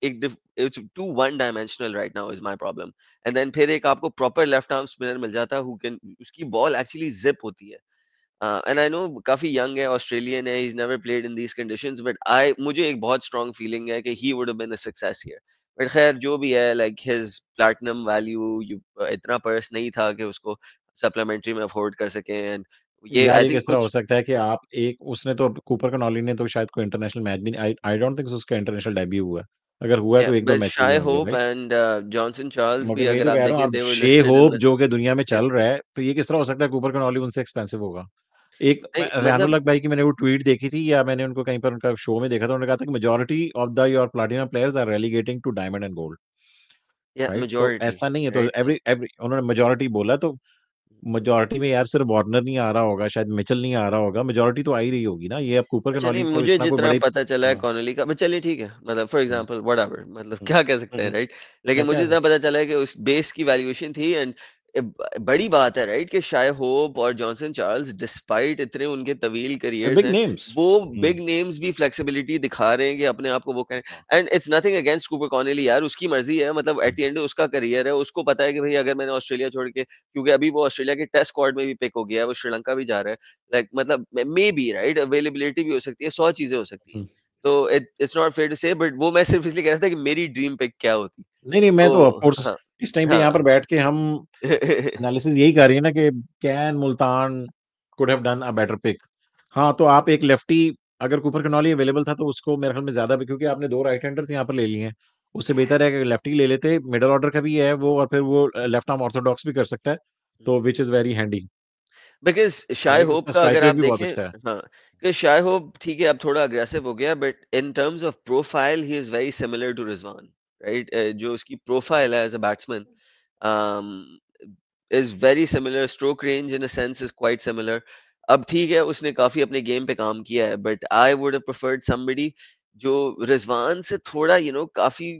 एक it's too one dimensional right now is my problem and then फिर एक आपको प्रॉपर लेफ्ट आर्म स्पिनर मिल जाता हु कैन उसकी बॉल एक्चुअली जिप होती है एंड आई नो काफी यंग है ऑस्ट्रेलियन है he is never played in these conditions but I मुझे एक बहुत स्ट्रांग फीलिंग है कि ही would have been a success here but खैर जो भी है लाइक हिज प्लैटिनम वैल्यू इतना पर्स नहीं था कि उसको सप्लीमेंट्री में अफोर्ड कर सके एंड ये यार आई ये थिंक किस तरह हो कुछ सकता है कि आप एक उसने तो कूपर कैनोली ने तो शायद कोई इंटरनेशनल मैच भी नहीं आई आई डोंट थिंक सो उसका इंटरनेशनल डेब्यू हुआ है। अगर हुआ है या तो 1-2 बट मैचेस शाय में होंगे, hope right? And Johnson Charles मगर भी मैं ये अगर तो आप कह रहा हूँ देखें अब दे वर शे लिस्टेड इन होप द जो कि दुनिया में चल रहा है, तो ये किस तरह हो सकता है कूपर कैनोली उनसे एक्सपेंसिव होगा? एक मैं नहीं रेहानुल मतलब हक भाई की मैंने वो ट्वीट देखी थी या मैंने उनको कहीं पर उनका शो में देखा था, उन्होंने कहा था कि majority of the your platinum players are relegating to diamond and gold, या राइट? तो मेजॉरिटी ऐसा नहीं है तो राइट एवरी एवरी उन्होंने मेजॉरिटी बोला तो मेजॉरिटी में यार सिर्फ वार्नर नहीं आ रहा होगा, शायद मिचेल नहीं आ रहा होगा, मेजॉरिटी तो आ ही रही होगी ना। ये अब कूपर अच्छा नहीं कैनोली तो मुझे इतना कोई जितना बड़े पता चला है हाँ, कॉनोली का बट चलिए ठीक है मतलब फॉर हुँ, एग्जांपल व्हाटएवर मतलब हुँ, क्या कह हुँ, सकते हैं हुँ। राइट लेकिन हाँ, मुझे क्या है? इतना पता चला है कि उस बेस की वैल्यूएशन थी एंड बड़ी बात है राइट कि शाय होप और जॉनसन चार्ल्स डिस्पाइट इतने उनके तवील They're करियर्स big हैं names. वो हुँ, बिग नेम्स भी फ्लेक्सिबिलिटी दिखा रहे हैं कि अपने आप को वो करें हाँ, and it's nothing against Cooper Connolly यार उसकी मर्जी है मतलब हुँ, एट द एंड उसका करियर है उसको पता है कि भाई अगर मैंने ऑस्ट्रेलिया छोड़ के क्योंकि अभी वो ऑस्ट्रेलिया के टेस्ट स्क्वाड में भी पिक हो गया है वो श्रीलंका भी जा रहा है लाइक मतलब मे बी राइट अवेलेबिलिटी भी हो सकती है 100 चीजें हो सकती हैं हुँ। तो इट्स नॉट फेयर टू से बट वो मैं सिर्फ इसलिए कह रहा था कि मेरी ड्रीम पिक क्या होती। नहीं, नहीं, मैं तो ऑफ तो कोर्स हाँ, इस टाइम पे यहाँ हाँ। पर बैठ के हम एनालिसिस यही कर रही है ना कि can Multan could have done a better pick. हाँ, तो आप एक लेफ्टी अगर कूपर कैनाली अवेलेबल था तो उसको मेरे ख्याल में ज़्यादा भी क्योंकि आपने 2 राइट हैंडर्स यहाँ पर ले लिए हैं। उससे बेहतर है कि लेफ्टी ले लेते, मिडल ऑर्डर का भी है वो और फिर वो लेफ्ट आर्म ऑर्थोडॉक्स भी कर सकता है, तो which is very handy, because shy right? Hope उसका का स्ट्राइक अगर रेट आप भी बहुत देखें अच्छा है। हाँ, कि शाय होप ठीक है अब थोड़ा अग्रेसिव हो गया but in terms of profile he is very similar to Rizwan, right? जो उसकी प्रोफाइल है as a batsman um, is very similar. Stroke range in a sense is quite similar. अब ठीक है उसने काफी अपने गेम पे काम किया है but I would have preferred somebody जो रिजवान से थोड़ा काफी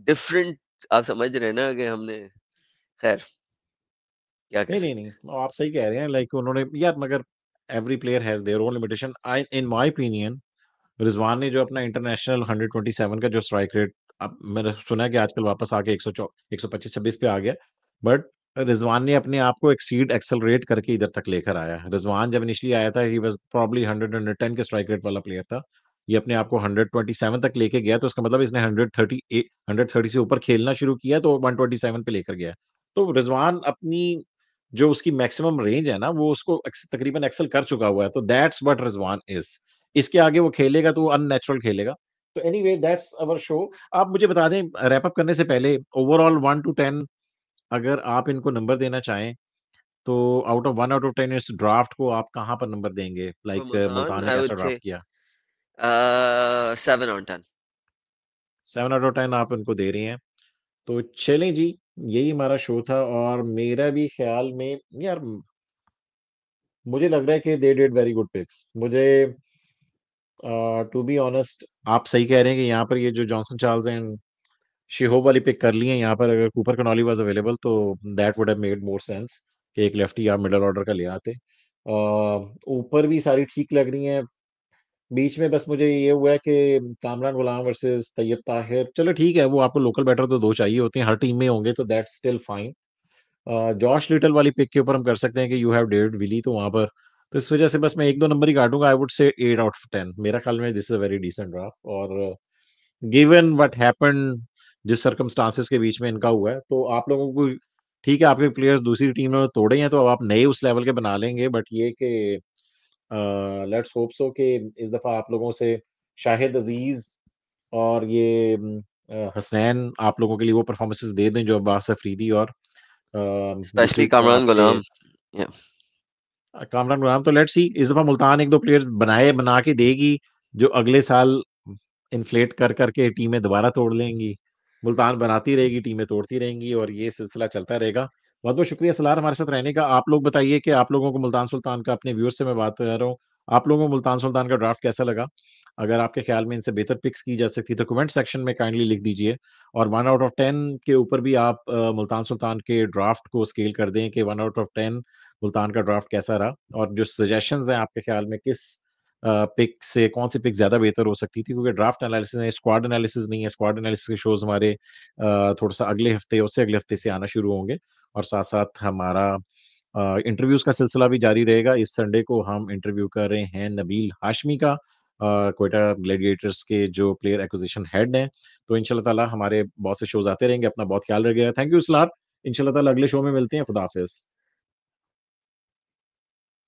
डिफरेंट आप समझ रहे हैं ना कि हमने खैर क्या कह नहीं, नहीं, सकते नहीं, आप सही कह रहे हैं लाइक उन्होंने यार मगर every player has their own limitation. I in my opinion Rizwan ने जो अपना इंटरनेशनल 127 का जो स्ट्राइक रेट अब मैंने सुना है कि आजकल वापस आके 125-26 पे आ गया। बट रिज़वान ने अपने आप को एक्सीड एक्सेलरेट करके इधर तक लेकर आया है। रिज़वान जब इनिशियली आया था ही वाज़ प्रोबब्ली 100-110 के स्ट्राइक रेट वाला प्लेयर था। ये अपने आप को 127 तक लेके गया तो इसका मतलब इसने 130 से ऊपर खेलना शुरू किया तो 127 पे लेकर गया। तो रिज़वान अपनी जो उसकी मैक्सिमम रेंज है ना वो उसको तकरीबन एक्सेल कर चुका हुआ है। तो दैट्स व्हाट रिज़वान इज़। इसके आगे वो खेलेगा तो वो अननेचुरल खेलेगा। तो एनीवे दैट्स अवर शो। आप मुझे बता दें रैप अप करने से पहले ओवरऑल 1 टू 10 अगर आप इनको नंबर देना चाहें, तो आउट ऑफ 10 इस ड्राफ्ट को आप कहाँ पर नंबर देंगे? For लाइक Multan, मुल्तान ने I कैसा would ड्राफ्ट say किया? 7 on 10. 7 आउट ऑफ 10 आप उनको दे रही हैं। तो चलें जी, यही हमारा शो था और मेरा भी ख़्याल में यार मुझे लग रहा है कि they did very good picks. मुझे टू बी ऑनेस्ट आप सही कह रहे हैं कि यहाँ पर ये जो जॉनसन चार्ल्स एंड शिहोब वाली पिक कर ली है यहाँ पर अगर कूपर कनॉली वाज़ अवेलेबल तो that would have made more sense कि एक लेफ्टी आप मिडल ऑर्डर का ले आते। ऊपर भी सारी ठीक लग रही हैं। बीच में बस मुझे ये हुआ है कि कामरान गुलाम वर्सेस तैयब ताहिर, चलो ठीक है, वो आपको लोकल बैटर तो 2 चाहिए होते हैं, हर टीम में होंगे तो that's still fine. Josh little वाली पिक के ऊपर हम कर सकते हैं कि यू हैव डेविड विली तो वहाँ पर तो इस वजह से बस मैं 1-2 number he काटूँगा। I would say 8 out of 10 मेरा ख्याल में this is a very decent draft और गिवन व्हाट हैपेंड जिस सर्कमस्टांसेस के बीच में इनका हुआ है, तो आप लोगों को ठीक है, आपके प्लेयर्स दूसरी टीम ने तोड़े हैं, तो अब आप नए उस लेवल के बना लेंगे बट ये कि लेट्स होप सो कि इस दफ़ा आप लोगों से शाहिद अज़ीज़ और ये हसनैन आप लोगों के लिए वो परफॉर्मेंसेज़ दे दें जो अब्बास अफरीदी और दूसरी Especially Kamran आपके Ghulam. Yeah. कामरान गुलाम तो लेट्स सी इस दफ़ा मुल्तान 1-2 प्लेयर्स बना के देगी, जो अगले साल इन्फ्लेट कर के टीमें दोबारा तोड़ लेंगी। मुल्तान बनाती रहेगी, टीमें तोड़ती रहेंगी और ये सिलसिला चलता रहेगा। बहुत-बहुत शुक्रिया सलार हमारे साथ रहने का। आप लोग बताइए कि आप लोगों को मुल्तान सुल्तान का अपने व्यूअर्स से मैं बात कर रहा हूँ। आप लोगों को मुल्तान सुल्तान का ड्राफ्ट कैसा लगा? अगर आपके ख़्याल में इनसे बेहतर पिक्स की जा सकती तो कमेंट सेक्शन में काइंडली लिख दीजिए और 1 आउट ऑफ 10 के ऊपर भी आप मुल्तान सुल्तान के ड्राफ्ट को स्केल कर दें कि 1 आउट ऑफ 10 मुल्तान का ड्राफ्ट कैसा रहा और जो सजेशंस हैं आपके ख़्याल में किस पिक से कौन-सी पिक ज़्यादा बेहतर हो सकती थी क्योंकि ड्राफ्ट एनालिसिस है, स्क्वाड एनालिसिस नहीं है। स्क्वाड एनालिसिस के शोज़ हमारे थोड़ा-सा अगले हफ्ते, उससे अगले हफ्ते से आना शुरू होंगे और साथ-साथ हमारा इंटरव्यूज़ का सिलसिला भी जारी रहेगा। इस संडे को हम इंटरव्यू कर रहे हैं नबील हाशमी का क्वेटा ग्लैडिएटर्स के जो प्लेयर एक्विजिशन हेड हैं। तो इंशाल्लाह ताला हमारे बहुत से शोज़ आते रहेंगे। अपना बहुत ख्याल रखिएगा। Thank you Salaar. इंशाल्लाह ताला अगले शो में मिलते हैं। खुदा हाफ़िज़।